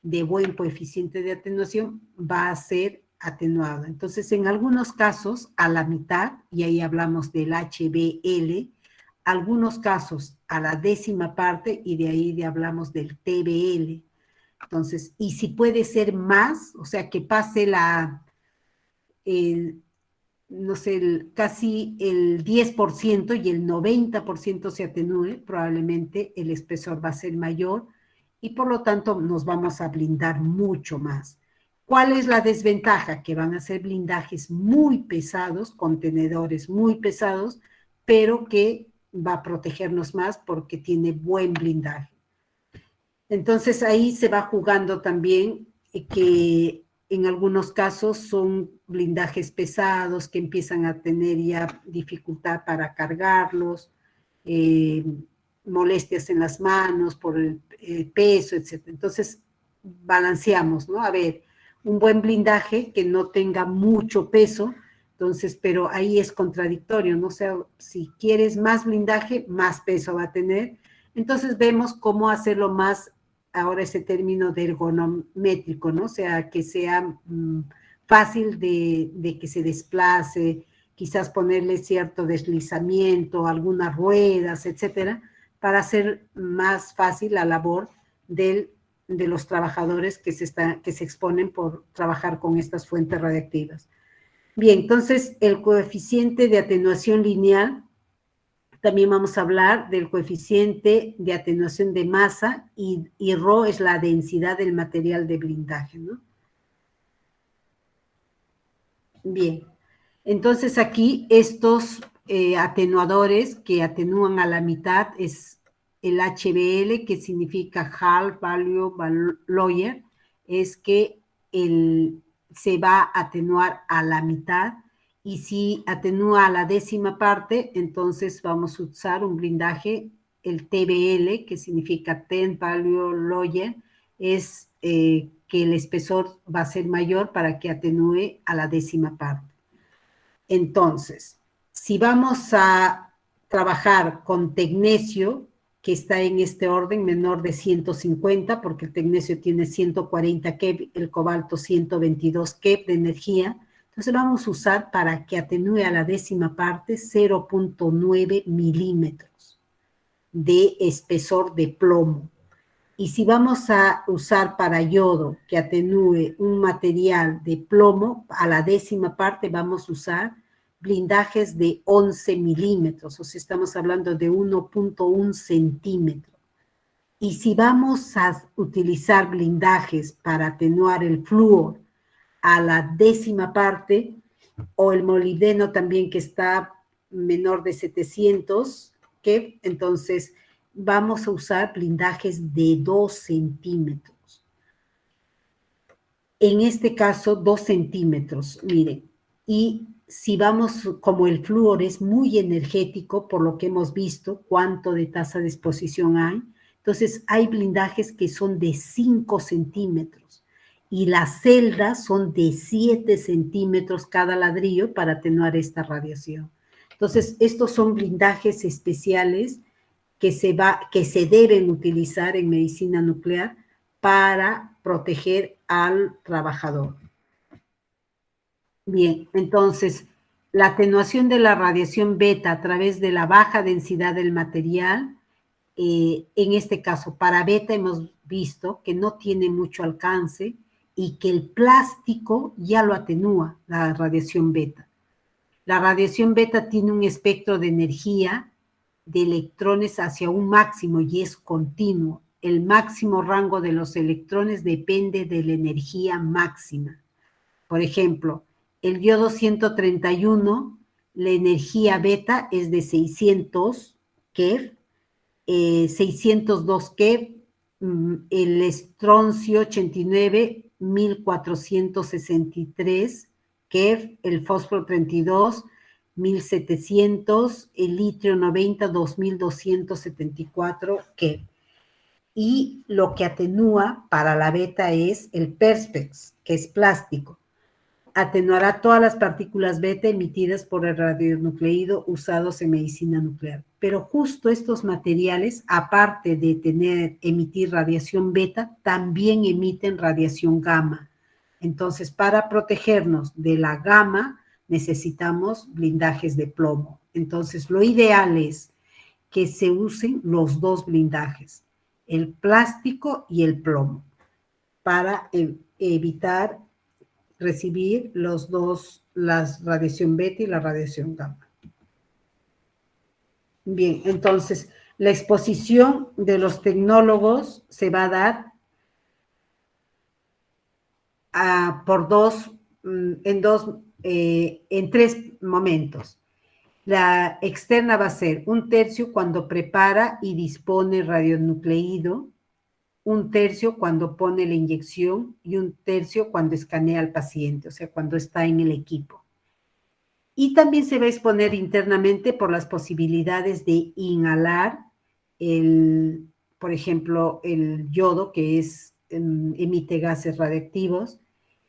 de buen coeficiente de atenuación, va a ser atenuado. Entonces, en algunos casos, a la mitad, y ahí hablamos del HBL, algunos casos a la 10ª parte, y de ahí hablamos del TBL. Entonces, y si puede ser más, o sea, que pase no sé, casi el 10% y el 90% se atenúe, probablemente el espesor va a ser mayor y por lo tanto nos vamos a blindar mucho más. ¿Cuál es la desventaja? Que van a ser blindajes muy pesados, contenedores muy pesados, pero que va a protegernos más porque tiene buen blindaje. Entonces ahí se va jugando también que en algunos casos son blindajes pesados que empiezan a tener ya dificultad para cargarlos, molestias en las manos por el peso, etc. Entonces balanceamos, ¿no? A ver, un buen blindaje que no tenga mucho peso, entonces, pero ahí es contradictorio, ¿no? O sea, si quieres más blindaje, más peso va a tener. Entonces vemos cómo hacerlo más, ahora ese término de ergonométrico, ¿no? O sea, que sea fácil de que se desplace, quizás ponerle cierto deslizamiento, algunas ruedas, etcétera, para hacer más fácil la labor de los trabajadores que se exponen por trabajar con estas fuentes radiactivas. Bien, entonces el coeficiente de atenuación lineal también vamos a hablar del coeficiente de atenuación de masa y Rho es la densidad del material de blindaje, ¿no? Bien, entonces aquí estos atenuadores que atenúan a la mitad es el HBL, que significa Half Value Lower, es que se va a atenuar a la mitad, y si atenúa a la décima parte, entonces vamos a usar un blindaje, el TBL, que significa Ten Value Lower, es que el espesor va a ser mayor para que atenúe a la décima parte. Entonces, si vamos a trabajar con tecnesio, que está en este orden menor de 150, porque el tecnesio tiene 140 keV, el cobalto 122 keV de energía, entonces vamos a usar para que atenúe a la décima parte 0.9 milímetros de espesor de plomo. Y si vamos a usar para yodo que atenúe un material de plomo, a la décima parte vamos a usar blindajes de 11 milímetros, o sea, estamos hablando de 1.1 centímetro. Y si vamos a utilizar blindajes para atenuar el flúor a la décima parte, o el molibdeno también que está menor de 700, que entonces vamos a usar blindajes de 2 centímetros. En este caso, 2 centímetros, miren. Y si vamos, como el flúor es muy energético, por lo que hemos visto, cuánto de tasa de exposición hay, entonces hay blindajes que son de 5 centímetros. Y las celdas son de 7 centímetros cada ladrillo para atenuar esta radiación. Entonces, estos son blindajes especiales que se deben utilizar en medicina nuclear para proteger al trabajador. Bien, entonces, la atenuación de la radiación beta a través de la baja densidad del material, en este caso, para beta hemos visto que no tiene mucho alcance y que el plástico ya lo atenúa, la radiación beta. La radiación beta tiene un espectro de energía de electrones hacia un máximo y es continuo. El máximo rango de los electrones depende de la energía máxima. Por ejemplo, el yodo 131, la energía beta es de 600 keV, 602 keV, el estroncio 89, 1463 keV, el fósforo 32, 1700, el litio 90, 2274 keV. Y lo que atenúa para la beta es el perspex, que es plástico. Atenuará todas las partículas beta emitidas por el radionucleido usados en medicina nuclear. Pero justo estos materiales, aparte de emitir radiación beta, también emiten radiación gamma. Entonces, para protegernos de la gamma, necesitamos blindajes de plomo. Entonces, lo ideal es que se usen los dos blindajes, el plástico y el plomo, para evitar recibir los dos, la radiación beta y la radiación gamma. Bien, entonces, la exposición de los tecnólogos se va a dar en tres momentos. La externa va a ser 1/3 cuando prepara y dispone radionucleido, 1/3 cuando pone la inyección y 1/3 cuando escanea al paciente, o sea, cuando está en el equipo. Y también se va a exponer internamente por las posibilidades de inhalar, por ejemplo, el yodo, que emite gases radiactivos,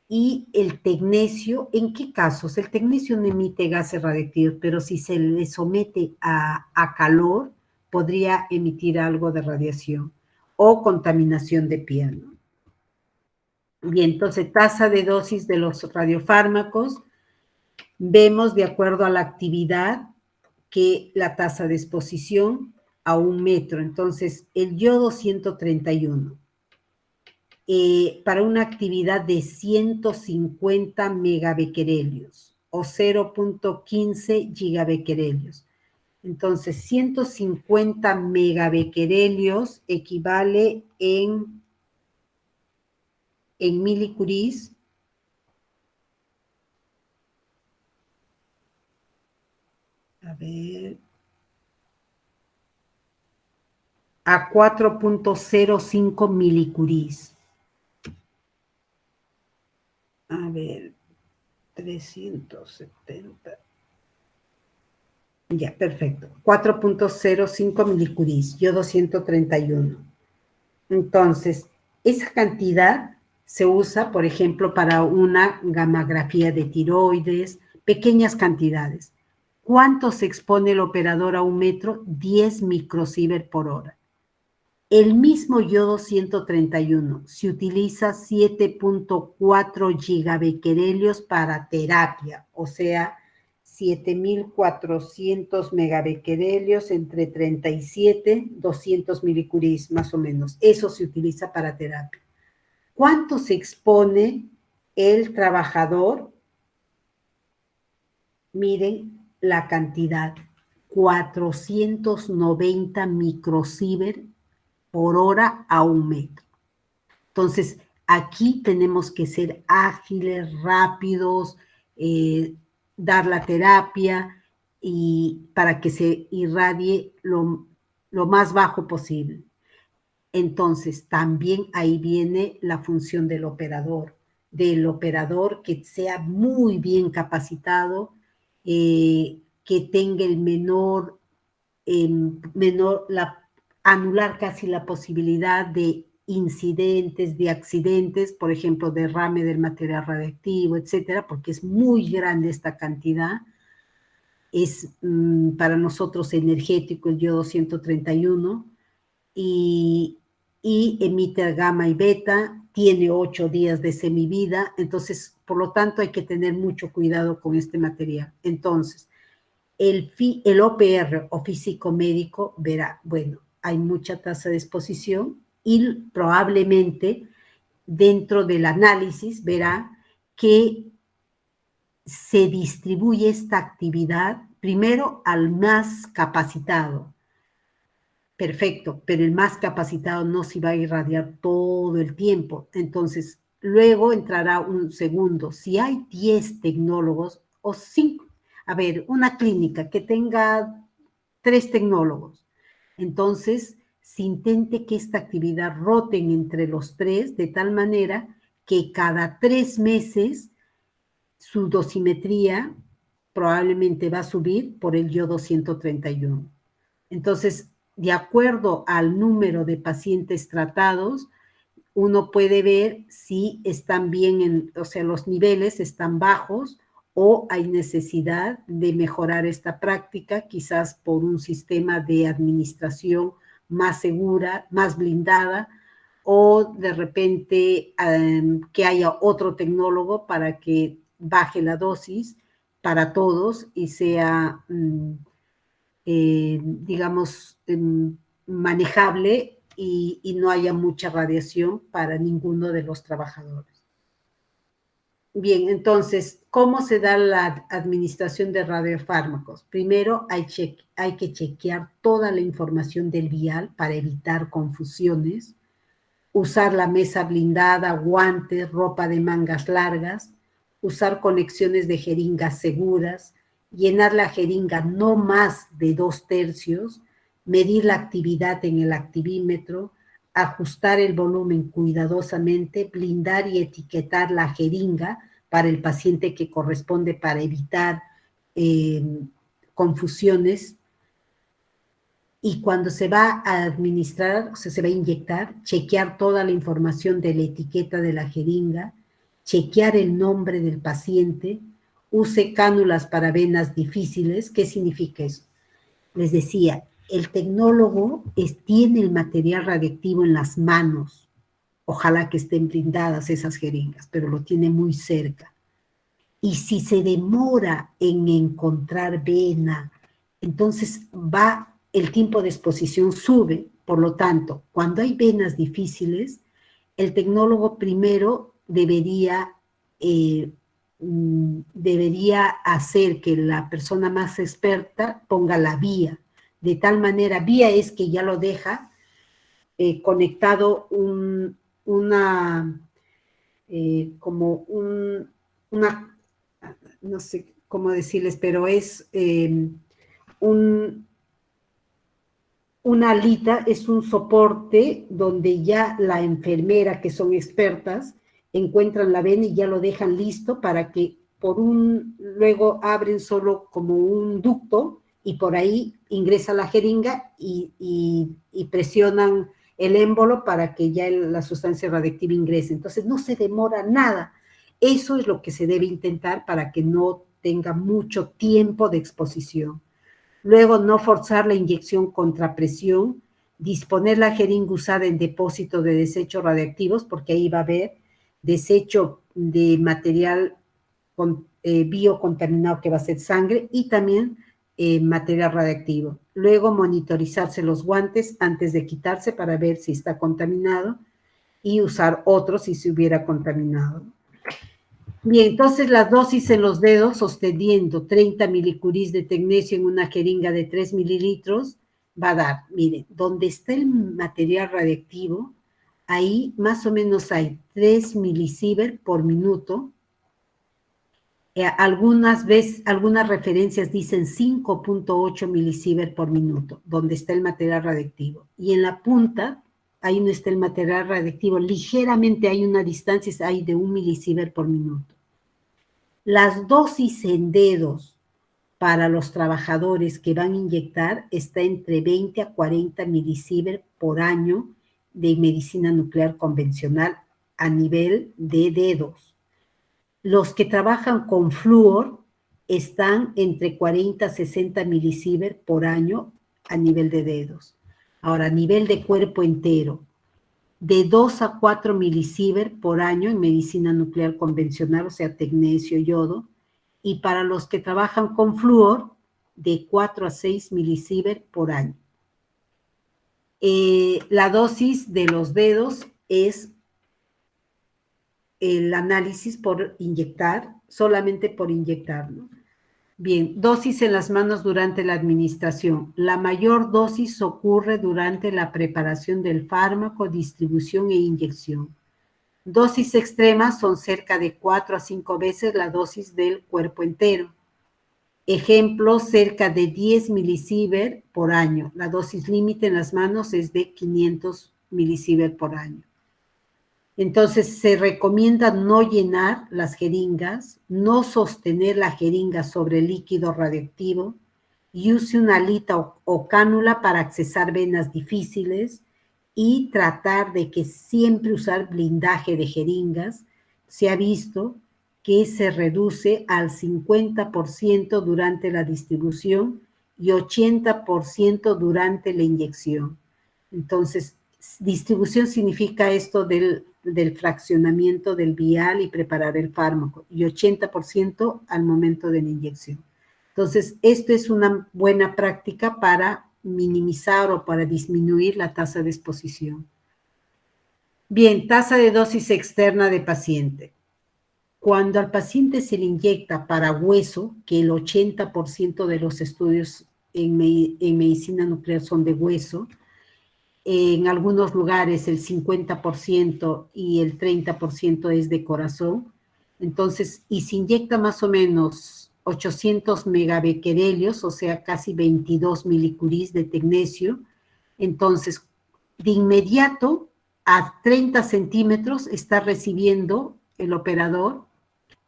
y el tecnesio. ¿En qué casos? El tecnesio no emite gases radiactivos, pero si se le somete a calor, podría emitir algo de radiación o contaminación de piel, ¿no? Bien, entonces, tasa de dosis de los radiofármacos. Vemos, de acuerdo a la actividad, que la tasa de exposición a 1 metro. Entonces, el yodo 131. Para una actividad de 150 megabecquerelios o 0.15 gigabecquerelios. Entonces, 150 megabecquerelios equivale en milicuries a ver, a 4.05 milicuries. A ver, 370. Ya, perfecto. 4.05 milicuries, yodo 131. Entonces, esa cantidad se usa, por ejemplo, para una gamografía de tiroides, pequeñas cantidades. ¿Cuánto se expone el operador a 1 metro? 10 microsievert por hora. El mismo yodo 131 se utiliza 7.4 gigabecquerelios para terapia, o sea, 7.400 megabecquerelios entre 37, 200 milicuries más o menos. Eso se utiliza para terapia. ¿Cuánto se expone el trabajador? Miren la cantidad, 490 microsievert por hora a 1 metro. Entonces, aquí tenemos que ser ágiles, rápidos, dar la terapia y para que se irradie lo más bajo posible. Entonces, también ahí viene la función del operador que sea muy bien capacitado, que tenga el anular casi la posibilidad de incidentes, de accidentes, por ejemplo, derrame del material radiactivo, etcétera, porque es muy grande esta cantidad. Es para nosotros energético el yodo 131 y emite gamma y beta, tiene 8 días de semivida, entonces, por lo tanto, hay que tener mucho cuidado con este material. Entonces, el OPR o físico médico verá, bueno, hay mucha tasa de exposición y probablemente dentro del análisis verá que se distribuye esta actividad primero al más capacitado. Perfecto, pero el más capacitado no se va a irradiar todo el tiempo. Entonces, luego entrará un segundo. Si hay 10 tecnólogos o 5, a ver, una clínica que tenga 3 tecnólogos, entonces se intente que esta actividad roten entre los 3 de tal manera que cada 3 meses su dosimetría probablemente va a subir por el yodo 131. Entonces, de acuerdo al número de pacientes tratados, uno puede ver si están bien, o sea, los niveles están bajos o hay necesidad de mejorar esta práctica, quizás por un sistema de administración más segura, más blindada, o de repente que haya otro tecnólogo para que baje la dosis para todos y sea, digamos, manejable y no haya mucha radiación para ninguno de los trabajadores. Bien, entonces, ¿cómo se da la administración de radiofármacos? Primero, hay que chequear toda la información del vial para evitar confusiones, usar la mesa blindada, guantes, ropa de mangas largas, usar conexiones de jeringas seguras, llenar la jeringa no más de 2/3, medir la actividad en el activímetro, ajustar el volumen cuidadosamente, blindar y etiquetar la jeringa para el paciente que corresponde para evitar confusiones. Y cuando se va a administrar, o sea, se va a inyectar, chequear toda la información de la etiqueta de la jeringa, chequear el nombre del paciente, use cánulas para venas difíciles. ¿Qué significa eso? Les decía, el tecnólogo tiene el material radiactivo en las manos. Ojalá que estén blindadas esas jeringas, pero lo tiene muy cerca. Y si se demora en encontrar vena, entonces el tiempo de exposición sube. Por lo tanto, cuando hay venas difíciles, el tecnólogo primero debería debería hacer que la persona más experta ponga la vía. De tal manera, vía es que ya lo deja conectado una, no sé cómo decirles, pero es una alita, es un soporte donde ya la enfermera, que son expertas, encuentran la vena y ya lo dejan listo para que luego abren solo como un ducto y por ahí ingresa la jeringa y presionan el émbolo para que ya la sustancia radiactiva ingrese. Entonces no se demora nada. Eso es lo que se debe intentar para que no tenga mucho tiempo de exposición. Luego, no forzar la inyección contra presión, disponer la jeringa usada en depósito de desechos radiactivos, porque ahí va a haber desecho de material biocontaminado que va a ser sangre y también material radiactivo. Luego, monitorizarse los guantes antes de quitarse para ver si está contaminado y usar otros si se hubiera contaminado. Bien, entonces la dosis en los dedos, sosteniendo 30 milicuris de tecnecio en una jeringa de 3 mililitros, va a dar, miren, donde está el material radiactivo, ahí más o menos hay 3 milisievert por minuto. Algunas referencias dicen 5.8 milisievert por minuto, donde está el material radiactivo. Y en la punta, ahí no está el material radiactivo, ligeramente hay una distancia, hay de 1 milisievert por minuto. Las dosis en dedos para los trabajadores que van a inyectar está entre 20 a 40 milisievert por año de medicina nuclear convencional a nivel de dedos. Los que trabajan con flúor están entre 40 a 60 milisievert por año a nivel de dedos. Ahora, a nivel de cuerpo entero, de 2 a 4 milisievert por año en medicina nuclear convencional, o sea, tecnecio, yodo, y para los que trabajan con flúor, de 4 a 6 milisievert por año. La dosis de los dedos es el análisis por inyectar, solamente por inyectar, ¿no? Bien, dosis en las manos durante la administración. La mayor dosis ocurre durante la preparación del fármaco, distribución e inyección. Dosis extremas son cerca de 4 a 5 veces la dosis del cuerpo entero. Ejemplo, cerca de 10 milisievert por año. La dosis límite en las manos es de 500 milisievert por año. Entonces, se recomienda no llenar las jeringas, no sostener la jeringa sobre el líquido radioactivo y use una alita o cánula para accesar venas difíciles y tratar de que siempre usar blindaje de jeringas. Se ha visto que se reduce al 50% durante la distribución y 80% durante la inyección. Entonces, distribución significa esto del fraccionamiento del vial y preparar el fármaco, y 80% al momento de la inyección. Entonces, esto es una buena práctica para minimizar o para disminuir la tasa de exposición. Bien, tasa de dosis externa de paciente. Cuando al paciente se le inyecta para hueso, que el 80% de los estudios en medicina nuclear son de hueso, en algunos lugares el 50% y el 30% es de corazón. Entonces, y se inyecta más o menos 800 megabecquerelios, o sea, casi 22 milicuris de tecnecio. Entonces, de inmediato, a 30 centímetros está recibiendo el operador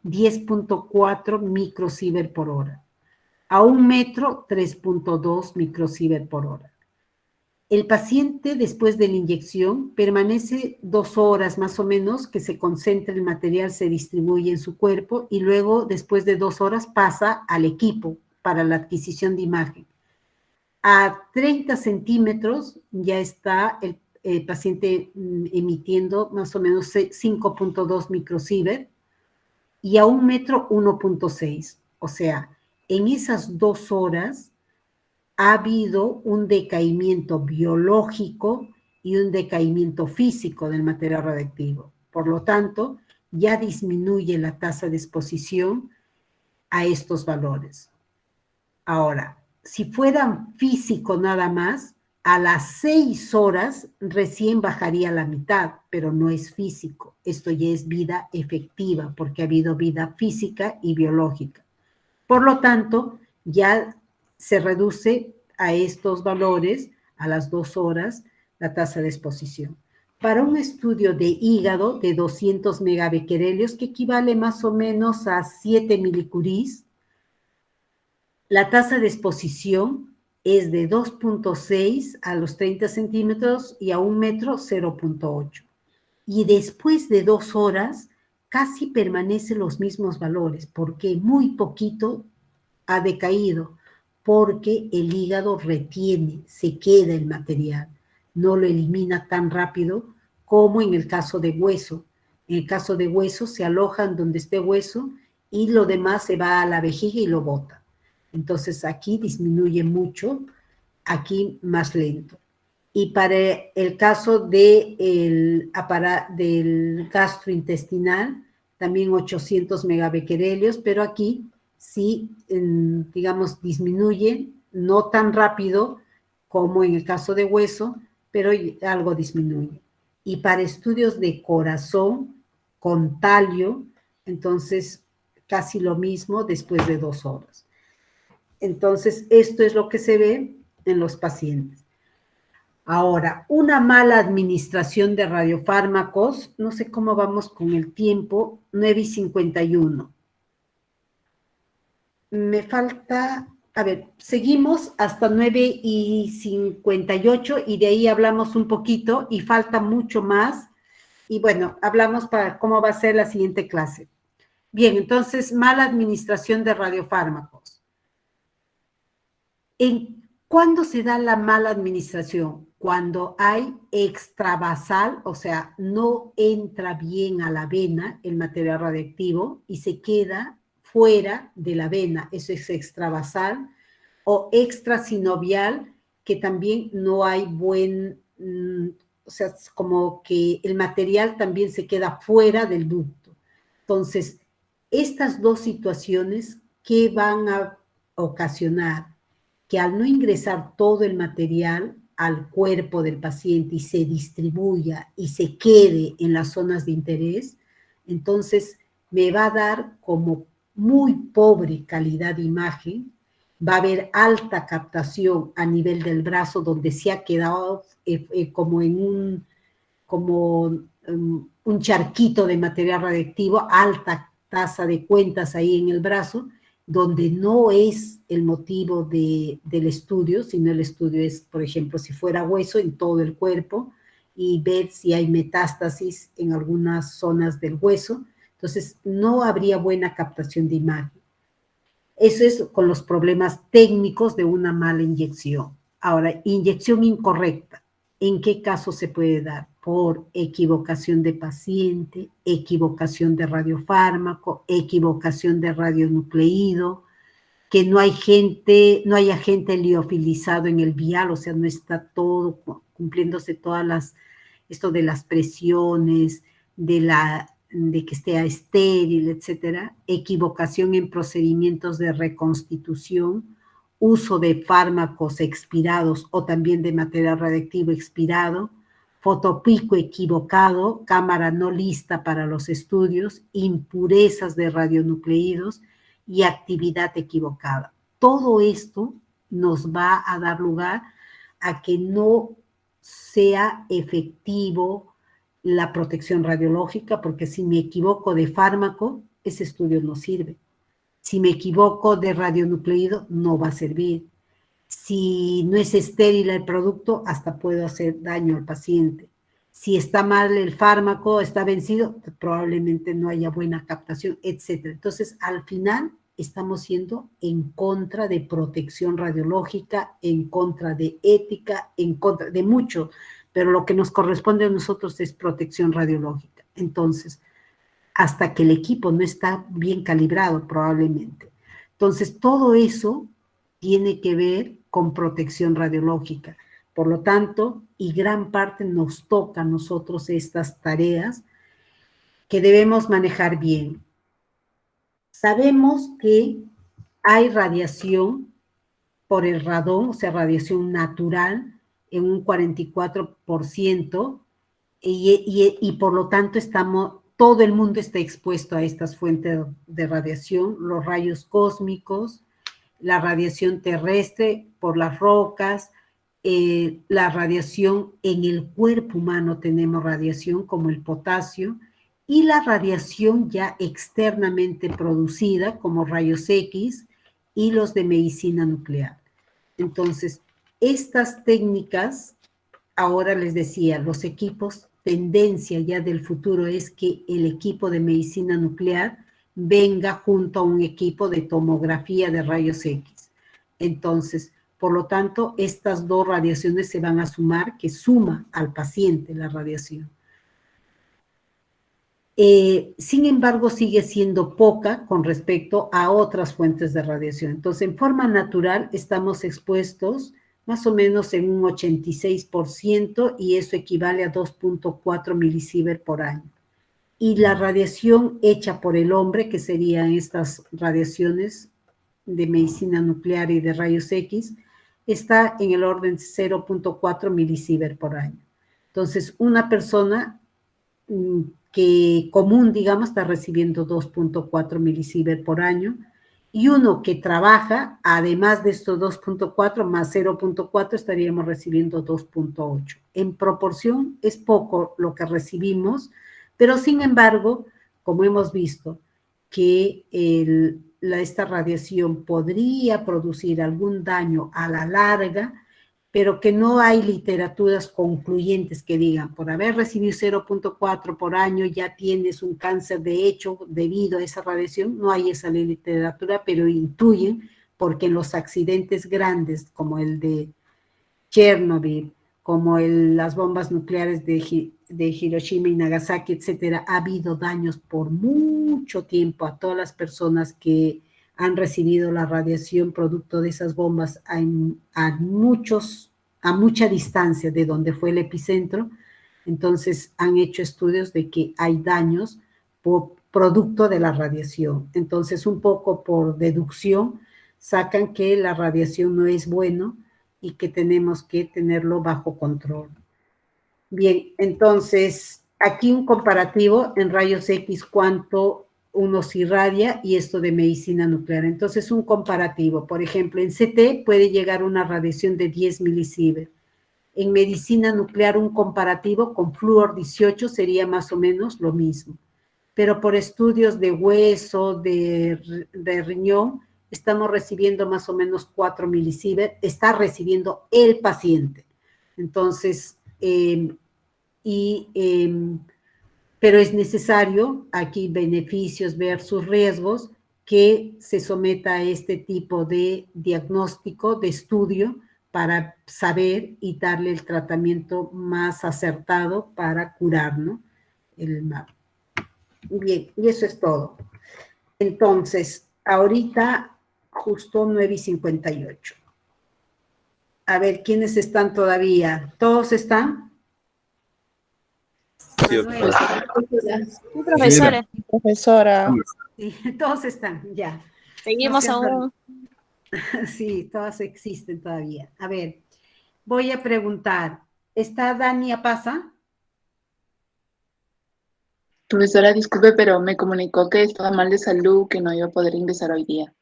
10.4 microsievert por hora. A 1 metro, 3.2 microsievert por hora. El paciente, después de la inyección, permanece 2 horas más o menos, que se concentra el material, se distribuye en su cuerpo y luego, después de 2 horas, pasa al equipo para la adquisición de imagen. A 30 centímetros ya está el paciente emitiendo más o menos 5.2 microsievert y a 1 metro 1.6. O sea, en esas 2 horas ha habido un decaimiento biológico y un decaimiento físico del material radiactivo. Por lo tanto, ya disminuye la tasa de exposición a estos valores. Ahora, si fueran físico nada más, a las 6 horas recién bajaría la mitad, pero no es físico. Esto ya es vida efectiva, porque ha habido vida física y biológica. Por lo tanto, ya se reduce a estos valores, a las 2 horas, la tasa de exposición. Para un estudio de hígado de 200 megabecquerelios, que equivale más o menos a 7 milicuries, la tasa de exposición es de 2.6 a los 30 centímetros y a 1 metro 0.8. Y después de 2 horas casi permanecen los mismos valores, porque muy poquito ha decaído, porque el hígado retiene, se queda el material, no lo elimina tan rápido como en el caso de hueso. En el caso de hueso se alojan donde esté hueso y lo demás se va a la vejiga y lo bota. Entonces aquí disminuye mucho, aquí más lento. Y para el caso del gastrointestinal, también 800 megabecquerelios, pero aquí sí, digamos, disminuye, no tan rápido como en el caso de hueso, pero algo disminuye. Y para estudios de corazón, con talio, entonces casi lo mismo después de 2 horas. Entonces, esto es lo que se ve en los pacientes. Ahora, una mala administración de radiofármacos, no sé cómo vamos con el tiempo, 9:51. Me falta, a ver, seguimos hasta 9:58 y de ahí hablamos un poquito y falta mucho más. Y bueno, hablamos para cómo va a ser la siguiente clase. Bien, entonces, mala administración de radiofármacos. ¿Cuándo se da la mala administración? Cuando hay extravasal, o sea, no entra bien a la vena el material radioactivo y se queda fuera de la vena, eso es extravasal, o extrasinovial, que también no hay o sea, como que el material también se queda fuera del ducto. Entonces, estas dos situaciones, ¿qué van a ocasionar? Que al no ingresar todo el material al cuerpo del paciente y se distribuya y se quede en las zonas de interés, entonces me va a dar como muy pobre calidad de imagen, va a haber alta captación a nivel del brazo donde se ha quedado como en un charquito de material radiactivo, alta tasa de cuentas ahí en el brazo, donde no es el motivo del estudio, sino el estudio es, por ejemplo, si fuera hueso en todo el cuerpo y ver si hay metástasis en algunas zonas del hueso. Entonces, no habría buena captación de imagen. Eso es con los problemas técnicos de una mala inyección. Ahora, inyección incorrecta. ¿En qué caso se puede dar? Por equivocación de paciente, equivocación de radiofármaco, equivocación de radionucleído, que no hay agente liofilizado en el vial, o sea, no está todo cumpliéndose esto de las presiones, de que esté estéril, etcétera, equivocación en procedimientos de reconstitución, uso de fármacos expirados o también de material radiactivo expirado, fotopico equivocado, cámara no lista para los estudios, impurezas de radionucleídos y actividad equivocada. Todo esto nos va a dar lugar a que no sea efectivo la protección radiológica, porque si me equivoco de fármaco, ese estudio no sirve. Si me equivoco de radionucleído, no va a servir. Si no es estéril el producto, hasta puedo hacer daño al paciente. Si está mal el fármaco, está vencido, probablemente no haya buena captación, etc. Entonces, al final, estamos siendo en contra de protección radiológica, en contra de ética, en contra de mucho, pero lo que nos corresponde a nosotros es protección radiológica. Entonces, hasta que el equipo no está bien calibrado, probablemente. Entonces, todo eso tiene que ver con protección radiológica. Por lo tanto, y gran parte nos toca a nosotros estas tareas, que debemos manejar bien. Sabemos que hay radiación por el radón, o sea, radiación natural, en un 44%, y por lo tanto todo el mundo está expuesto a estas fuentes de radiación, los rayos cósmicos, la radiación terrestre por las rocas, la radiación en el cuerpo humano tenemos radiación como el potasio, y la radiación ya externamente producida como rayos X y los de medicina nuclear. Entonces, estas técnicas, ahora les decía, los equipos, tendencia ya del futuro es que el equipo de medicina nuclear venga junto a un equipo de tomografía de rayos X. Entonces, por lo tanto, estas dos radiaciones se van a sumar, que suma al paciente la radiación. Sin embargo, sigue siendo poca con respecto a otras fuentes de radiación. Entonces, en forma natural, estamos expuestos más o menos en un 86%, y eso equivale a 2.4 milisievert por año. Y la radiación hecha por el hombre, que serían estas radiaciones de medicina nuclear y de rayos X, está en el orden de 0.4 milisievert por año. Entonces, una persona que común, digamos, está recibiendo 2.4 milisievert por año, y uno que trabaja, además de estos 2.4 más 0.4, estaríamos recibiendo 2.8. En proporción es poco lo que recibimos, pero sin embargo, como hemos visto, que esta radiación podría producir algún daño a la larga, pero que no hay literaturas concluyentes que digan, por haber recibido 0.4 por año ya tienes un cáncer de hecho debido a esa radiación. No hay esa literatura, pero intuyen, porque en los accidentes grandes como el de Chernobyl, como las bombas nucleares de Hiroshima y Nagasaki, etcétera, ha habido daños por mucho tiempo a todas las personas que han recibido la radiación producto de esas bombas a mucha distancia de donde fue el epicentro. Entonces han hecho estudios de que hay daños por producto de la radiación. Entonces, un poco por deducción, sacan que la radiación no es bueno y que tenemos que tenerlo bajo control. Bien, entonces, aquí un comparativo en rayos X, cuánto uno se irradia, y esto de medicina nuclear. Entonces, un comparativo. Por ejemplo, en CT puede llegar una radiación de 10 milisievert. En medicina nuclear, un comparativo con flúor 18 sería más o menos lo mismo. Pero por estudios de hueso, de riñón, estamos recibiendo más o menos 4 milisievert, está recibiendo el paciente. Entonces, pero es necesario, aquí beneficios versus riesgos, que se someta a este tipo de diagnóstico, de estudio, para saber y darle el tratamiento más acertado para curar, ¿no?, el mal. Bien, y eso es todo. Entonces, ahorita justo 9:58. A ver, ¿quiénes están todavía? ¿Todos están? Sí, Manuel. Sí, profesora. Profesora. Sí, todos están, ya. Seguimos No sean aún. Sí, todas existen todavía. A ver, voy a preguntar, ¿está Dani Apaza? Profesora, disculpe, pero me comunicó que estaba mal de salud, que no iba a poder ingresar hoy día.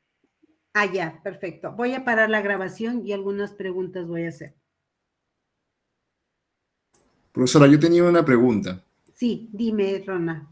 Ah, ya, perfecto. Voy a parar la grabación y algunas preguntas voy a hacer. Profesora, yo tenía una pregunta. Sí, dime, Rona.